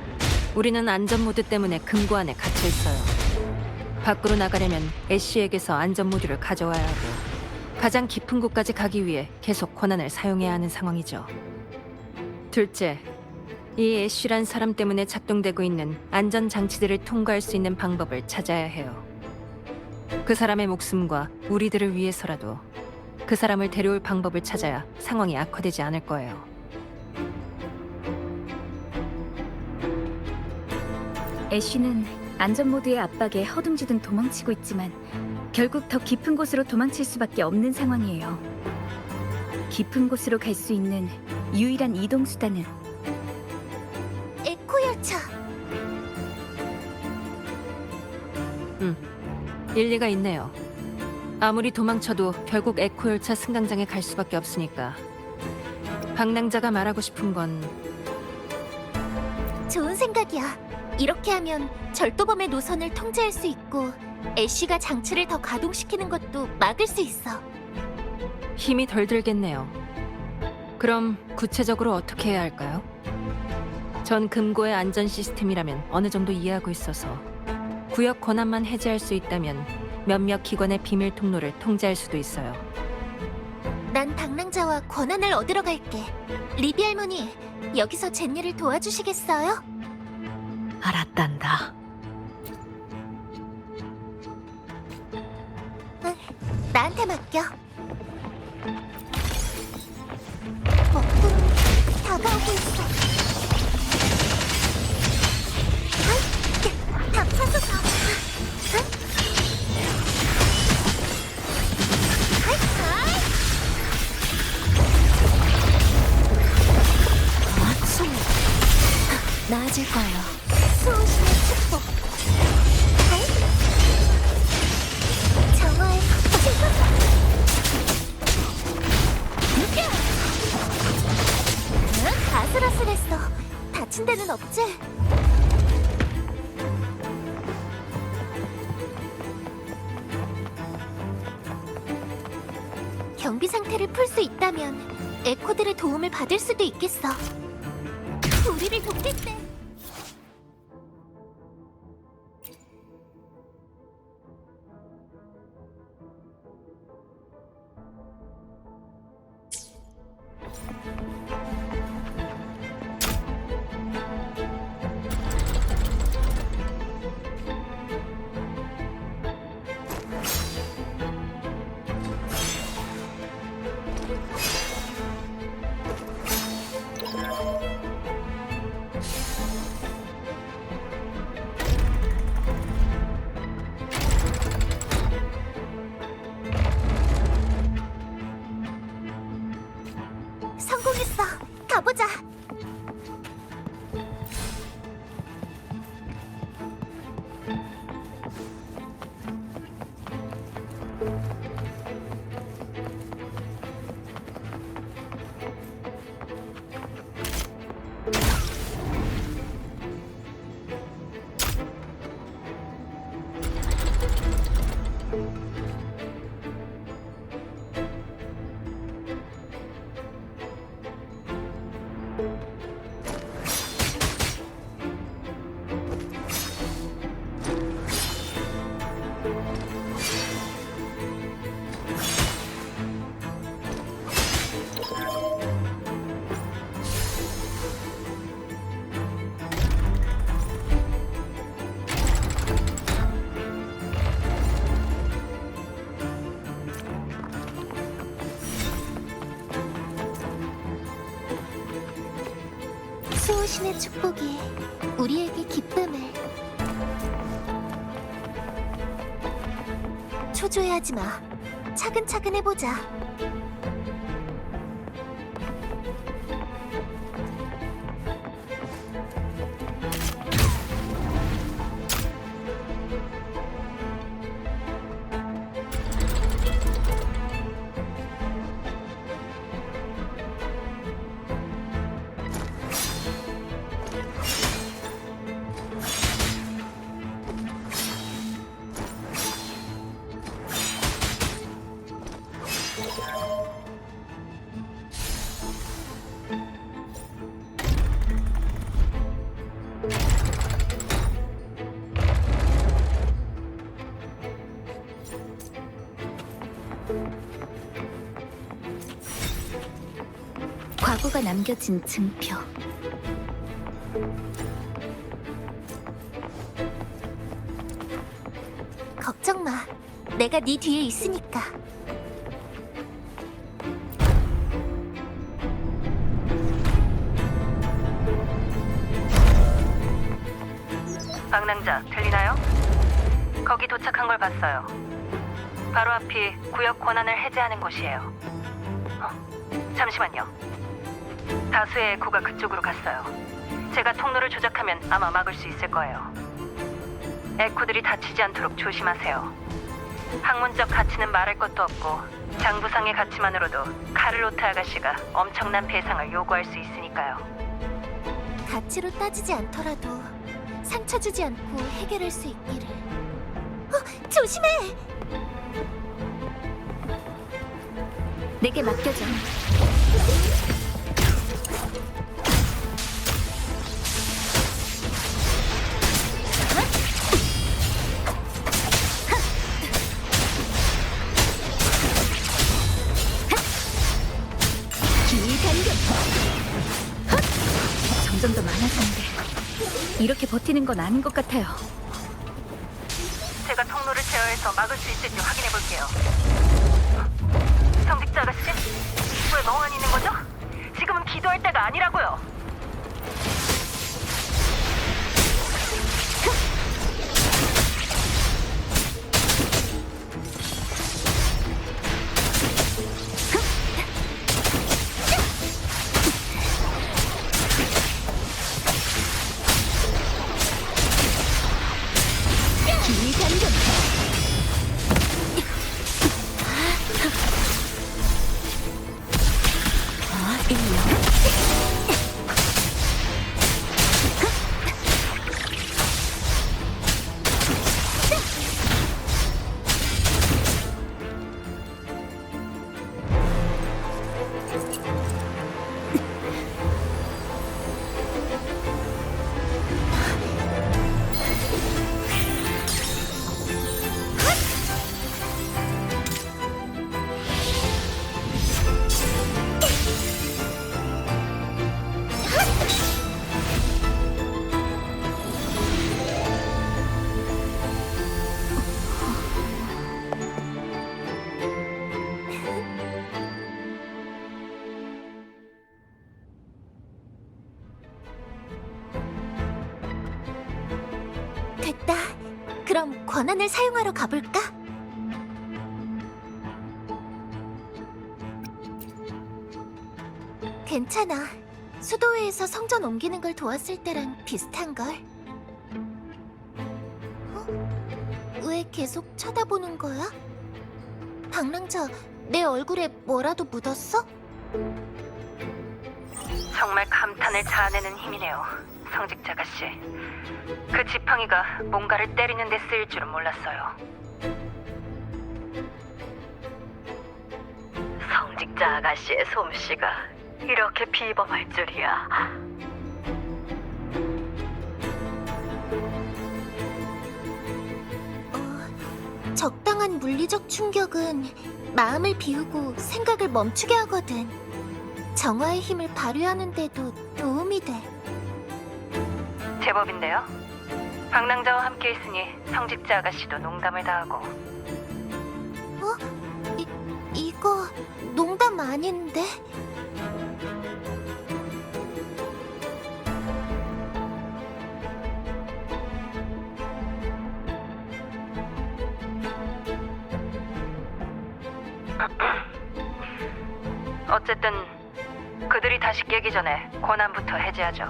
우리는 안전 모드 때문에 금고 안에 갇혀 있어요. 밖으로 나가려면 애쉬에게서 안전 모드를 가져와야 하고 가장 깊은 곳까지 가기 위해 계속 권한을 사용해야 하는 상황이죠. 둘째, 이 애쉬란 사람 때문에 작동되고 있는 안전 장치들을 통과할 수 있는 방법을 찾아야 해요. 그 사람의 목숨과 우리들을 위해서라도 그 사람을 데려올 방법을 찾아야 상황이 악화되지 않을 거예요. 애쉬는 안전모드의 압박에 허둥지둥 도망치고 있지만 결국 더 깊은 곳으로 도망칠 수밖에 없는 상황이에요. 깊은 곳으로 갈 수 있는 유일한 이동 수단은 에코 열차. 일리가 있네요. 아무리 도망쳐도 결국 에코 열차 승강장에 갈 수밖에 없으니까 방랑자가 말하고 싶은 건 좋은 생각이야. 이렇게 하면 절도범의 노선을 통제할 수 있고 애쉬가 장치를 더 가동시키는 것도 막을 수 있어. 힘이 덜 들겠네요. 그럼 구체적으로 어떻게 해야 할까요? 전 금고의 안전 시스템이라면 어느 정도 이해하고 있어서 구역 권한만 해제할 수 있다면 몇몇 기관의 비밀 통로를 통제할 수도 있어요. 난 방랑자와 권한을 얻으러 갈게. 리비 할머니, 여기서 젠니를 도와주시겠어요? 알았단다. 응, 나한테 맡겨. 먹구름 다가오고 있어. 아이, 다 파서서. 나아질 거예요. 수호신의 축복. 정화의 아슬아슬했어. 다친 데는 없지? 경비 상태를 풀 수 있다면 에코들의 도움을 받을 수도 있겠어. 우리를 돕겠대. 성공했어. 가보자. 신의 축복이 우리에게 기쁨을. 초조해하지 마. 차근차근 해보자. 과거가 남겨진 증표. 걱정 마. 내가 네 뒤에 있으니까. 방랑자 들리나요? 거기 도착한 걸 봤어요. 바로 앞이 구역 권한을 해제하는 곳이에요. 잠시만요. 다수의 에코가 그쪽으로 갔어요. 제가 통로를 조작하면 아마 막을 수 있을 거예요. 에코들이 다치지 않도록 조심하세요. 학문적 가치는 말할 것도 없고 장부상의 가치만으로도 카를로트 아가씨가 엄청난 배상을 요구할 수 있으니까요. 가치로 따지지 않더라도 상처 주지 않고 해결할 수 있기를. 조심해! 내게 맡겨줘. 점점 더 많아지는데 이렇게 버티는 건 아닌 것 같아요. 제가 통로를 제어해서 막을 수 있을지 확인해 볼게요. 성직자 아가씨, 왜 멍하니 있는 거죠? 지금은 기도할 때가 아니라고요. 됐다. 그럼 권한을 사용하러 가볼까? 괜찮아. 수도회에서 성전 옮기는 걸 도왔을 때랑 비슷한걸. 왜 계속 쳐다보는 거야? 방랑자, 내 얼굴에 뭐라도 묻었어? 정말 감탄을 자아내는 힘이네요, 성직자 아가씨. 그 지팡이가 뭔가를 때리는 데 쓰일 줄은 몰랐어요. 성직자 아가씨의 솜씨가 이렇게 비범할 줄이야. 적당한 물리적 충격은 마음을 비우고 생각을 멈추게 하거든. 정화의 힘을 발휘하는 데도 도움이 돼. 제법인데요. 방랑자와 함께 있으니 성직자 아가씨도 농담을 다하고. 이거 농담 아닌데? 어쨌든 그들이 다시 깨기 전에 권한부터 해제하죠.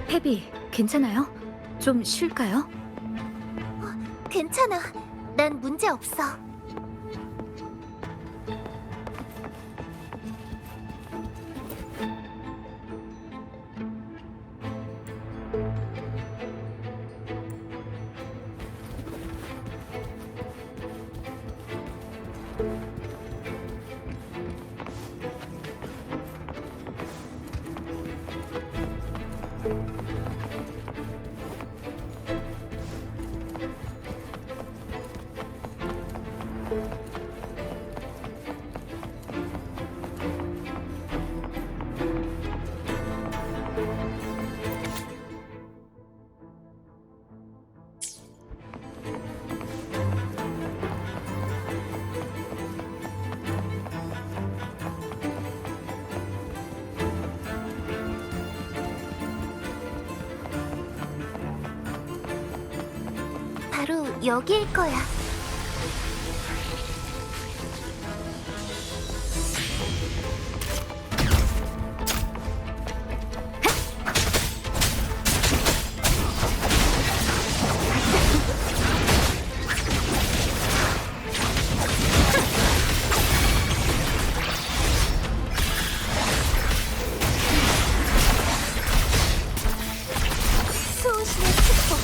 페비, 괜찮아요? 좀 쉴까요? 괜찮아. 난 문제 없어. 바로 여기일 거야. 수호신의 축복,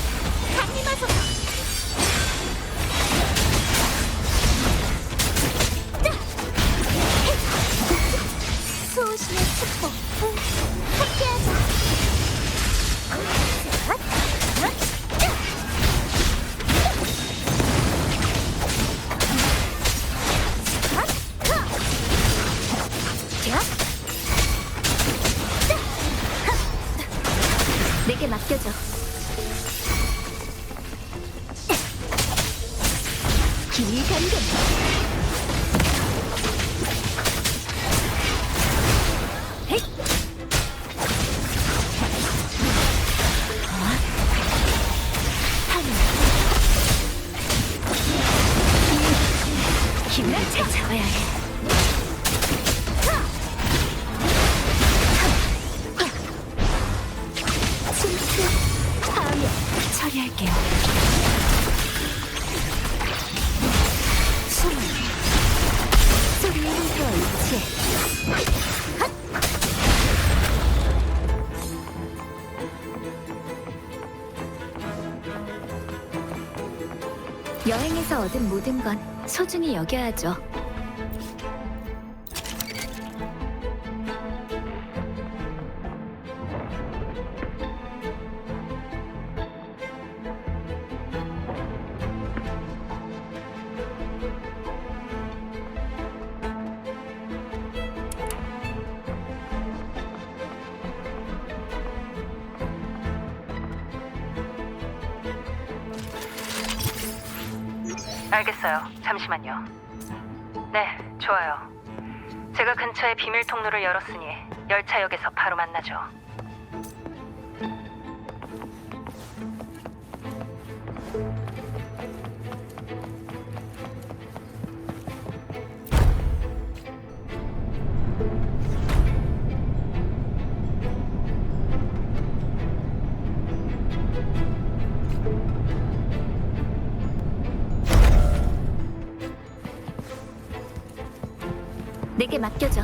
강림하소서. 수호신의 축복, 함께하자. 내게 맡겨줘. 길간근. 힘을 찾아와야 해. 침투, 파멸. 처리할게요. 소리에 힘겨 있지. 여행에서 얻은 모든 건 소중히 여겨야죠. 알겠어요. 잠시만요. 네, 좋아요. 제가 근처에 비밀 통로를 열었으니 열차역에서 바로 만나죠. 내게 맡겨줘.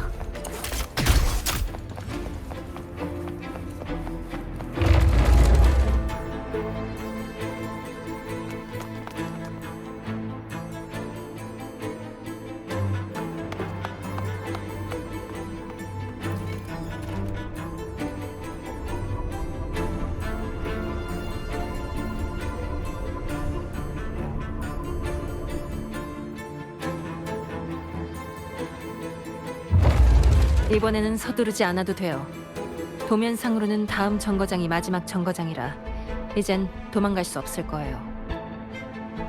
이번에는 서두르지 않아도 돼요. 도면상으로는 다음 정거장이 마지막 정거장이라 이젠 도망갈 수 없을 거예요.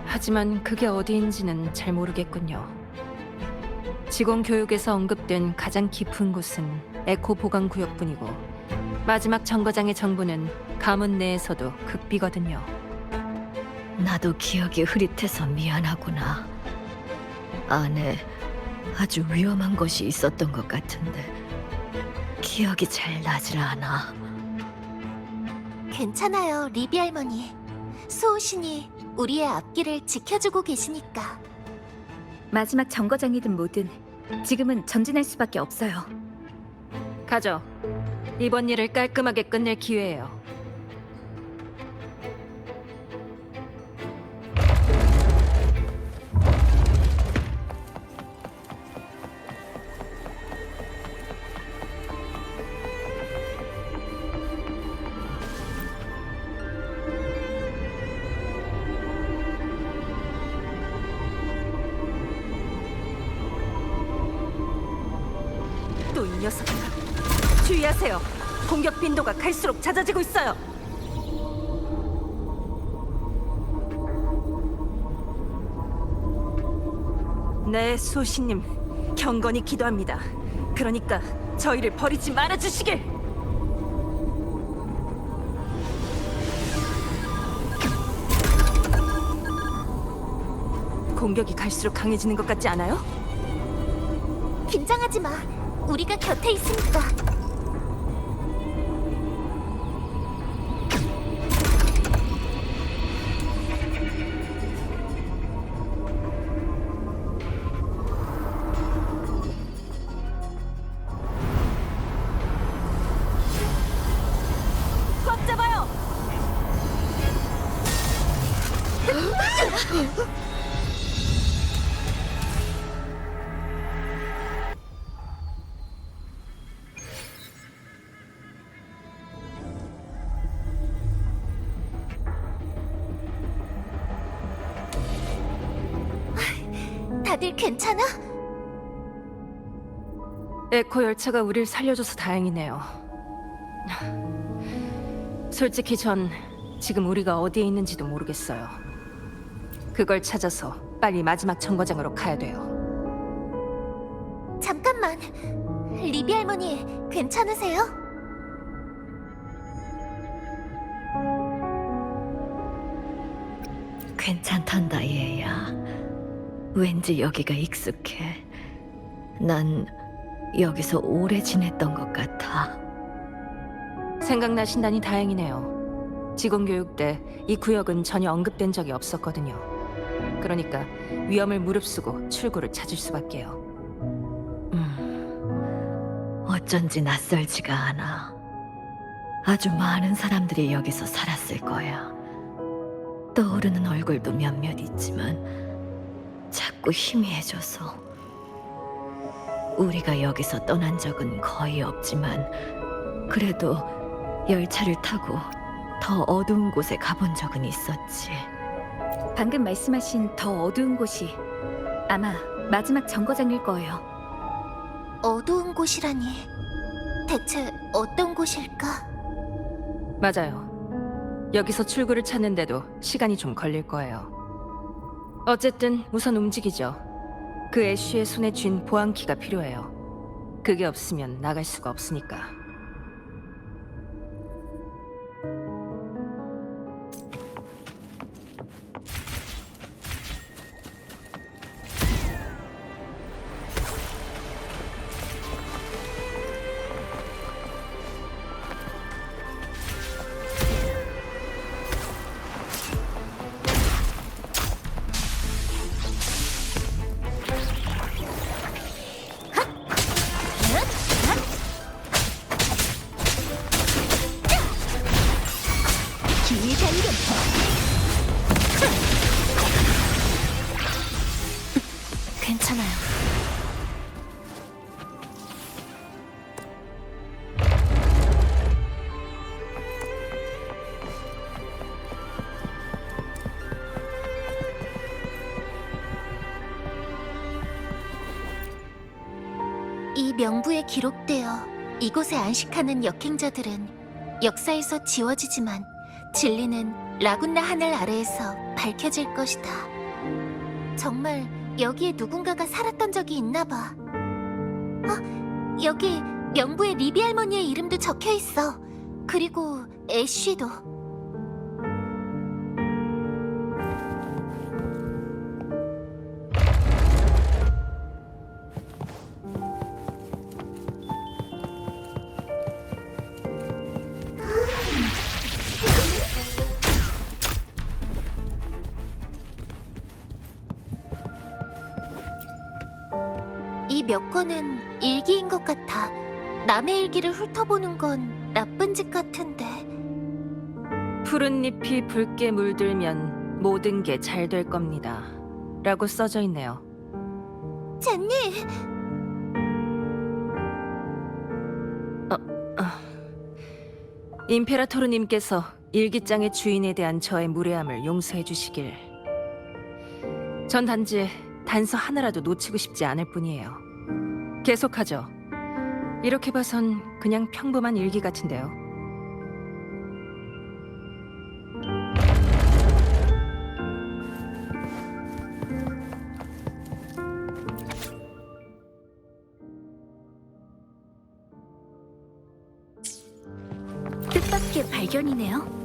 하지만 그게 어디인지는 잘 모르겠군요. 직원 교육에서 언급된 가장 깊은 곳은 에코 보관 구역뿐이고 마지막 정거장의 정부는 가문 내에서도 극비거든요. 나도 기억이 흐릿해서 미안하구나. 안에 아주 위험한 것이 있었던 것 같은데 기억이 잘 나질 않아. 괜찮아요, 리비 할머니. 수호신이 우리의 앞길을 지켜주고 계시니까. 마지막 정거장이든 뭐든 지금은 전진할 수밖에 없어요. 가죠. 이번 일을 깔끔하게 끝낼 기회예요. 또 이 녀석들. 주의하세요. 공격 빈도가 갈수록 잦아지고 있어요. 네, 수호신님. 경건히 기도합니다. 그러니까 저희를 버리지 말아주시길. 공격이 갈수록 강해지는 것 같지 않아요? 긴장하지 마. 우리가 곁에 있으니까. 꽉 잡아요. 다들 괜찮아? 에코 열차가 우릴 살려줘서 다행이네요. 솔직히 전 지금 우리가 어디에 있는지도 모르겠어요. 그걸 찾아서 빨리 마지막 정거장으로 가야 돼요. 잠깐만. 리비 할머니, 괜찮으세요? 괜찮단다, 얘야. 왠지 여기가 익숙해. 난 여기서 오래 지냈던 것 같아. 생각나신다니 다행이네요. 직원교육 때 이 구역은 전혀 언급된 적이 없었거든요. 그러니까 위험을 무릅쓰고 출구를 찾을 수밖에요. 어쩐지 낯설지가 않아. 아주 많은 사람들이 여기서 살았을 거야. 떠오르는 얼굴도 몇몇 있지만 자꾸 희미해져서. 우리가 여기서 떠난 적은 거의 없지만 그래도 열차를 타고 더 어두운 곳에 가본 적은 있었지. 방금 말씀하신 더 어두운 곳이 아마 마지막 정거장일 거예요. 어두운 곳이라니. 대체 어떤 곳일까? 맞아요. 여기서 출구를 찾는데도 시간이 좀 걸릴 거예요. 어쨌든 우선 움직이죠. 그 애쉬의 손에 쥔 보안키가 필요해요. 그게 없으면 나갈 수가 없으니까. 괜찮아요. 이 명부에 기록되어 이곳에 안식하는 역행자들은 역사에서 지워지지만 진리는 라군나 하늘 아래에서 밝혀질 것이다. 정말 여기에 누군가가 살았던 적이 있나 봐. 여기 명부에 리비 할머니의 이름도 적혀 있어. 그리고 애쉬도. 이 몇 건은 일기인 것 같아. 남의 일기를 훑어보는 건 나쁜 짓 같은데. 푸른 잎이 붉게 물들면 모든 게 잘 될 겁니다. 라고 써져 있네요. 젠니! 임페라토르님께서 일기장의 주인에 대한 저의 무례함을 용서해 주시길. 전 단지 단서 하나라도 놓치고 싶지 않을 뿐이에요. 계속하죠. 이렇게 봐선 그냥 평범한 일기 같은데요. 뜻밖의 발견이네요.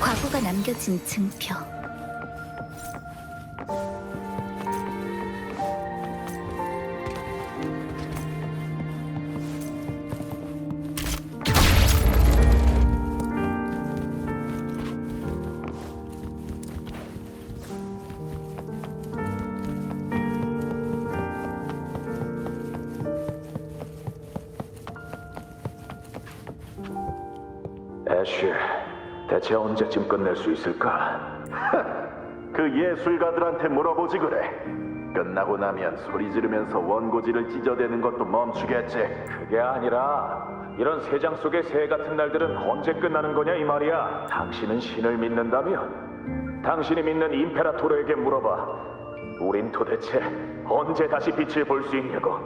과거가 남겨진 증표. 애쉬, 대체 언제쯤 끝낼 수 있을까? 그 예술가들한테 물어보지 그래. 끝나고 나면 소리 지르면서 원고지를 찢어대는 것도 멈추겠지. 그게 아니라 이런 세장 속의 새 같은 날들은 언제 끝나는 거냐 이 말이야. 당신은 신을 믿는다면 당신이 믿는 임페라토르에게 물어봐. 우린 도대체 언제 다시 빛을 볼 수 있냐고.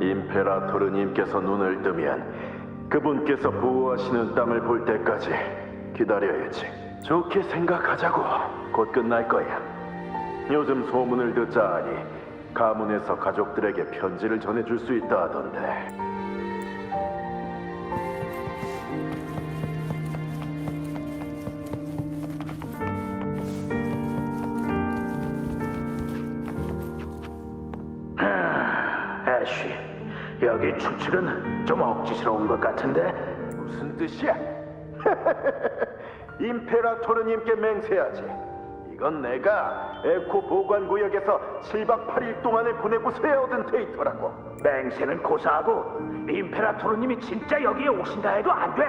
임페라토르님께서 눈을 뜨면 그분께서 보호하시는 땅을 볼 때까지 기다려야지. 좋게 생각하자고. 곧 끝날 거야. 요즘 소문을 듣자 하니 가문에서 가족들에게 편지를 전해줄 수 있다 하던데. 애쉬, 여기 추측은 좀 억지스러운 것 같은데? 무슨 뜻이야? 임페라토르님께 맹세하지. 이건 내가 에코 보관구역에서 7박 8일 동안을 보내고서야 얻은 데이터라고. 맹세는 고사하고 임페라토르님이 진짜 여기에 오신다 해도 안 돼.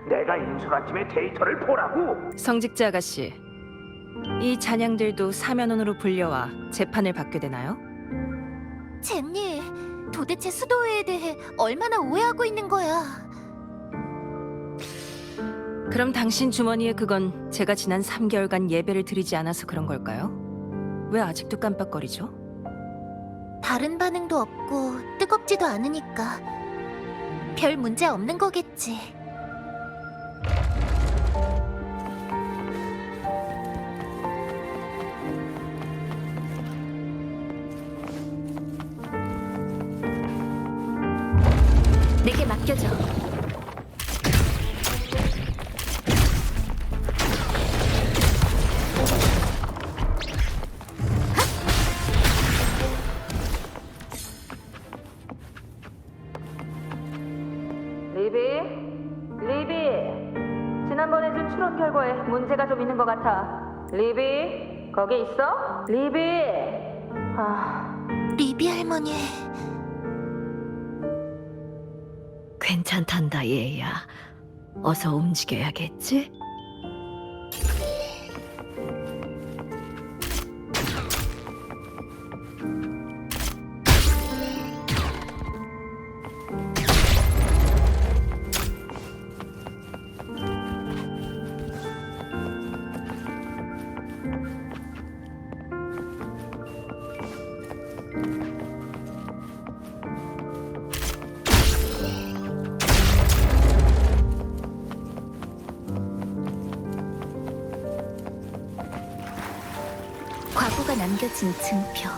내가 인수한 팀의 데이터를 보라고. 성직자 아가씨, 이 잔향들도 사면원으로 불려와 재판을 받게 되나요? 젠니, 도대체 수도회에 대해 얼마나 오해하고 있는 거야. 그럼 당신 주머니에 그건 제가 지난 3개월간 예배를 드리지 않아서 그런 걸까요? 왜 아직도 깜빡거리죠? 다른 반응도 없고 뜨겁지도 않으니까 별 문제 없는 거겠지. 내게 맡겨줘. 리비, 지난번에 준 추론 결과에 문제가 좀 있는 것 같아. 리비, 거기 있어? 리비. 리비 할머니. 괜찮단다, 얘야. 어서 움직여야겠지? 사고가 남겨진 증표.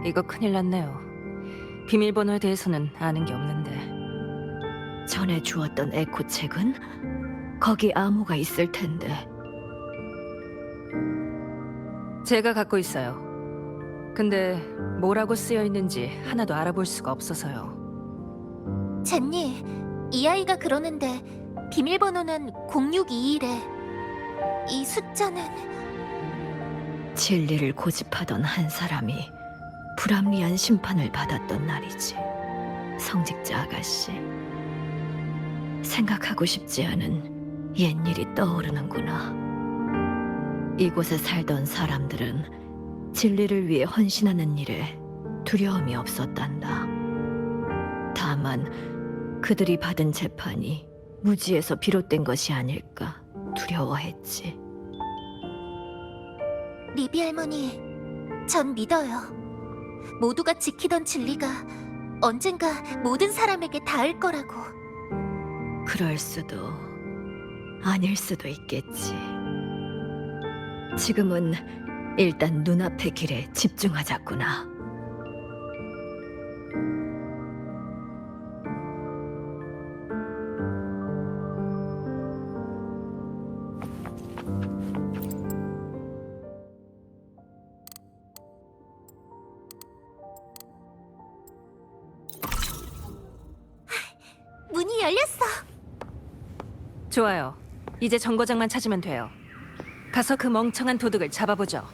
이거 큰일 났네요. 비밀번호에 대해서는 아는 게 없는데. 전에 주었던 에코 책은 거기 암호가 있을 텐데. 제가 갖고 있어요. 근데 뭐라고 쓰여 있는지 하나도 알아볼 수가 없어서요. 젠니, 이 아이가 그러는데 비밀번호는 0621에 이 숫자는 진리를 고집하던 한 사람이 불합리한 심판을 받았던 날이지. 성직자 아가씨. 생각하고 싶지 않은 옛일이 떠오르는구나. 이곳에 살던 사람들은 진리를 위해 헌신하는 일에 두려움이 없었단다. 다만 그들이 받은 재판이 무지에서 비롯된 것이 아닐까 두려워했지. 리비 할머니, 전 믿어요. 모두가 지키던 진리가 언젠가 모든 사람에게 닿을 거라고. 그럴 수도 아닐 수도 있겠지. 지금은 일단 눈앞의 길에 집중하자꾸나. 문이 열렸어. 좋아요. 이제 정거장만 찾으면 돼요. 가서 그 멍청한 도둑을 잡아보죠.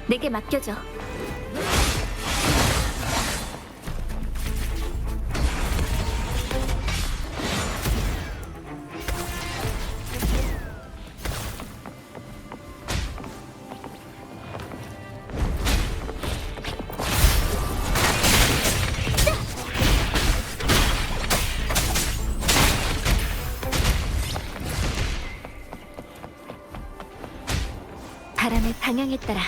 내게 맡겨줘. 바람의 방향에 따라.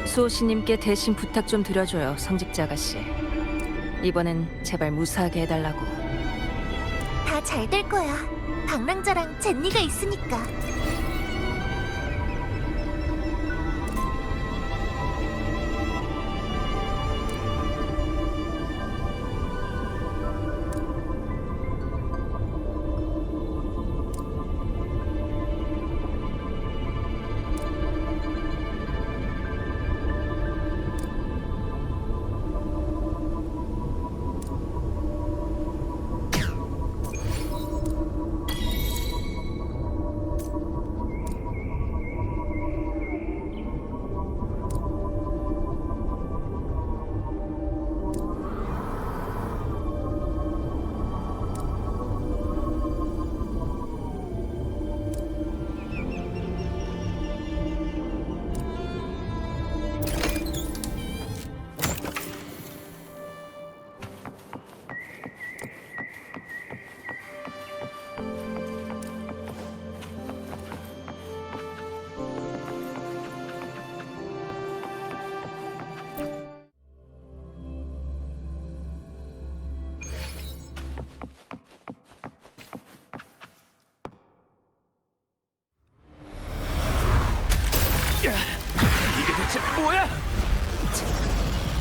수호씨님께 대신 부탁 좀 드려줘요, 성직자 아가씨. 이번엔 제발 무사하게 해달라고. 다 잘 될 거야. 방랑자랑 젠니가 있으니까.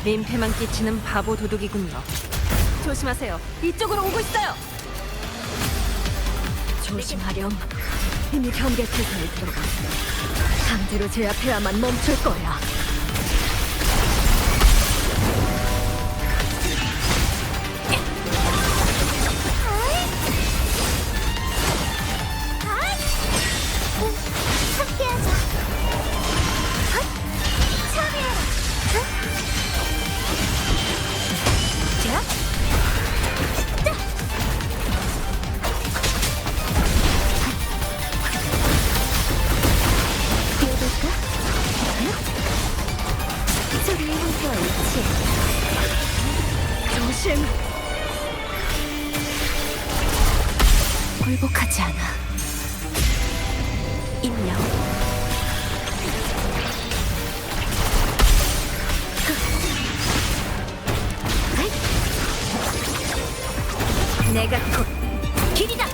민폐만 끼치는 바보 도둑이군요. 조심하세요. 이쪽으로 오고 있어요. 조심하렴. 이미 경계 태세에 들어갔어. 강제로 제압해야만 멈출 거야. 함께하자. 참여해라. 보여볼까? 소리의 형태와 일치. 조심. 굴복하지 않아. 임명. 내가 곧 길이다.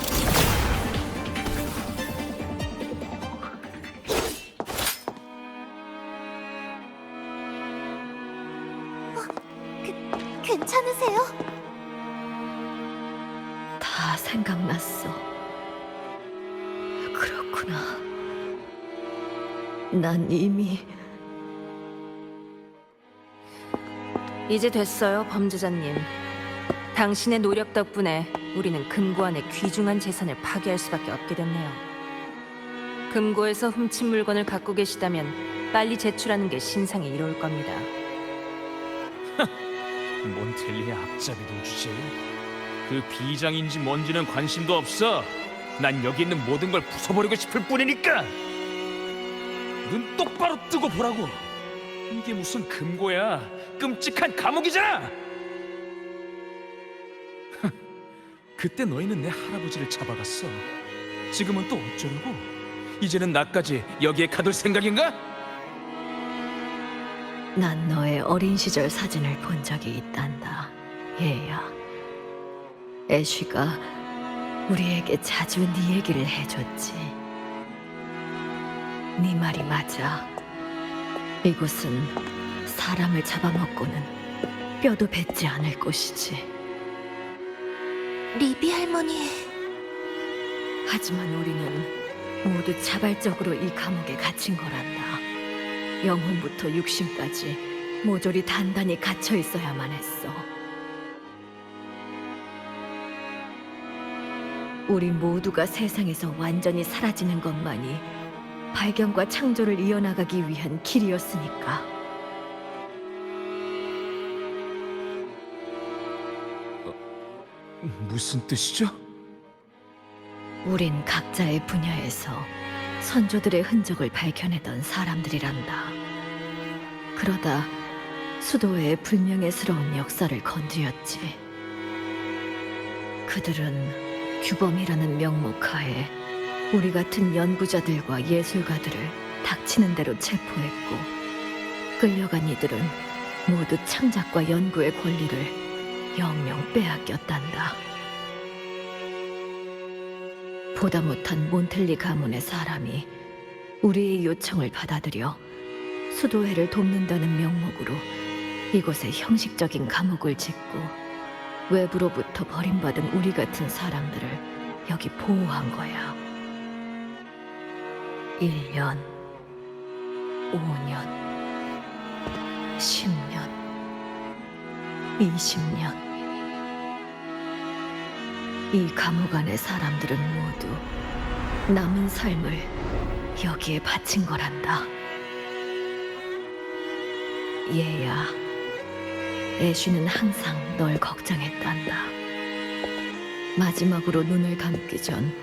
괜찮으세요? 다 생각났어. 그렇구나. 난 이미 이제 됐어요, 범죄자님. 당신의 노력 덕분에 우리는 금고 안의 귀중한 재산을 파괴할 수밖에 없게 됐네요. 금고에서 훔친 물건을 갖고 계시다면 빨리 제출하는 게 신상에 이로울 겁니다. 몬텔리의 앞잡이들 주제에 그 비장인지 뭔지는 관심도 없어. 난 여기 있는 모든 걸 부숴버리고 싶을 뿐이니까. 눈 똑바로 뜨고 보라고. 이게 무슨 금고야? 끔찍한 감옥이잖아. 그때 너희는 내 할아버지를 잡아갔어. 지금은 또 어쩌려고? 이제는 나까지 여기에 가둘 생각인가? 난 너의 어린 시절 사진을 본 적이 있단다, 얘야. 애쉬가 우리에게 자주 네 얘기를 해줬지. 네 말이 맞아. 이곳은 사람을 잡아먹고는 뼈도 뱉지 않을 곳이지. 리비 할머니. 하지만 우리는 모두 자발적으로 이 감옥에 갇힌 거란다. 영혼부터 육신까지 모조리 단단히 갇혀 있어야만 했어. 우리 모두가 세상에서 완전히 사라지는 것만이 발견과 창조를 이어나가기 위한 길이었으니까. 무슨 뜻이죠? 우린 각자의 분야에서 선조들의 흔적을 발견해던 사람들이란다. 그러다 수도의 불명예스러운 역사를 건드렸지. 그들은 규범이라는 명목하에 우리 같은 연구자들과 예술가들을 닥치는 대로 체포했고, 끌려간 이들은 모두 창작과 연구의 권리를 영영 빼앗겼단다. 보다 못한 몬텔리 가문의 사람이 우리의 요청을 받아들여 수도회를 돕는다는 명목으로 이곳에 형식적인 감옥을 짓고 외부로부터 버림받은 우리 같은 사람들을 여기 보호한 거야. 1년, 5년, 10년, 20년. 이 감옥 안의 사람들은 모두 남은 삶을 여기에 바친 거란다. 얘야, 애쉬는 항상 널 걱정했단다. 마지막으로 눈을 감기 전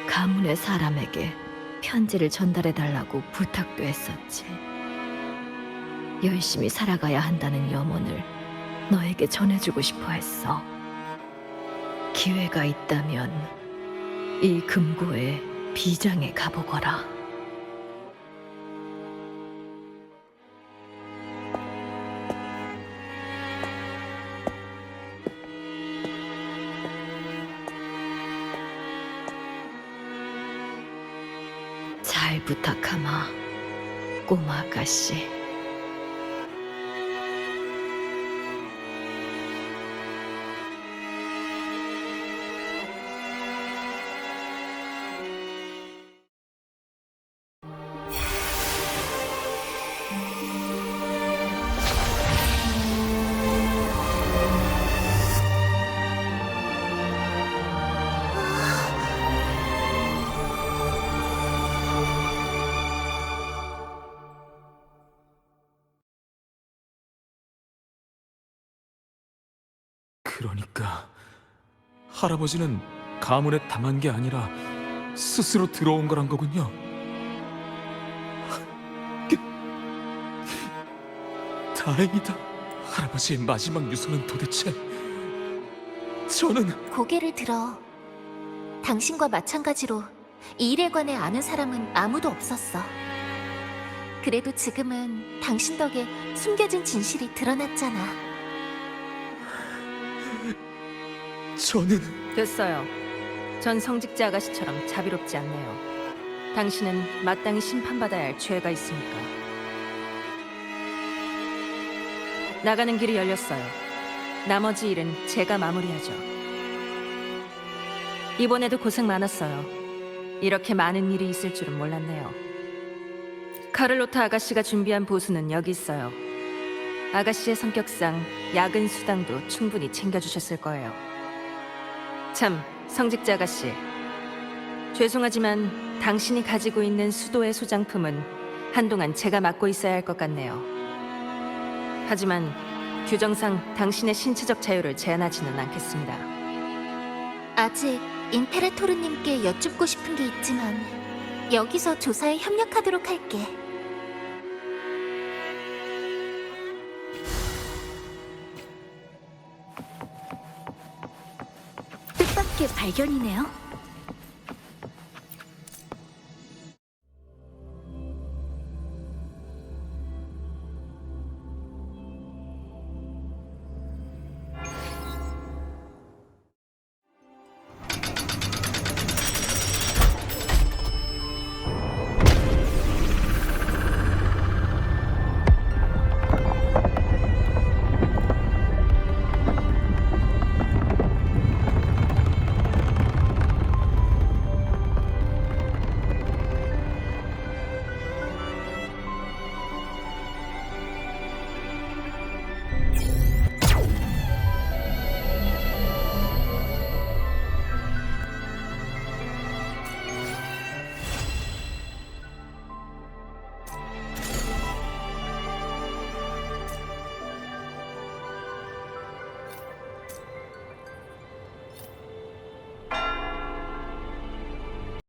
가문의 사람에게 편지를 전달해달라고 부탁도 했었지. 열심히 살아가야 한다는 염원을 너에게 전해주고 싶어 했어. 기회가 있다면 이 금고에 비장에 가보거라. 잘 부탁하마, 꼬마 아가씨. 그러니까 할아버지는 가문에 당한 게 아니라 스스로 들어온 거란 거군요. 다행이다. 할아버지의 마지막 유서는 도대체 저는 고개를 들어. 당신과 마찬가지로 이 일에 관해 아는 사람은 아무도 없었어. 그래도 지금은 당신 덕에 숨겨진 진실이 드러났잖아. 저는 됐어요. 전 성직자 아가씨처럼 자비롭지 않네요. 당신은 마땅히 심판받아야 할 죄가 있으니까. 나가는 길이 열렸어요. 나머지 일은 제가 마무리하죠. 이번에도 고생 많았어요. 이렇게 많은 일이 있을 줄은 몰랐네요. 카를로타 아가씨가 준비한 보수는 여기 있어요. 아가씨의 성격상 야근 수당도 충분히 챙겨주셨을 거예요. 참, 성직자 아가씨. 죄송하지만 당신이 가지고 있는 수도의 소장품은 한동안 제가 맡고 있어야 할 것 같네요. 하지만 규정상 당신의 신체적 자유를 제한하지는 않겠습니다. 아직 임페라토르님께 여쭙고 싶은 게 있지만 여기서 조사에 협력하도록 할게. 뜻밖의 발견이네요.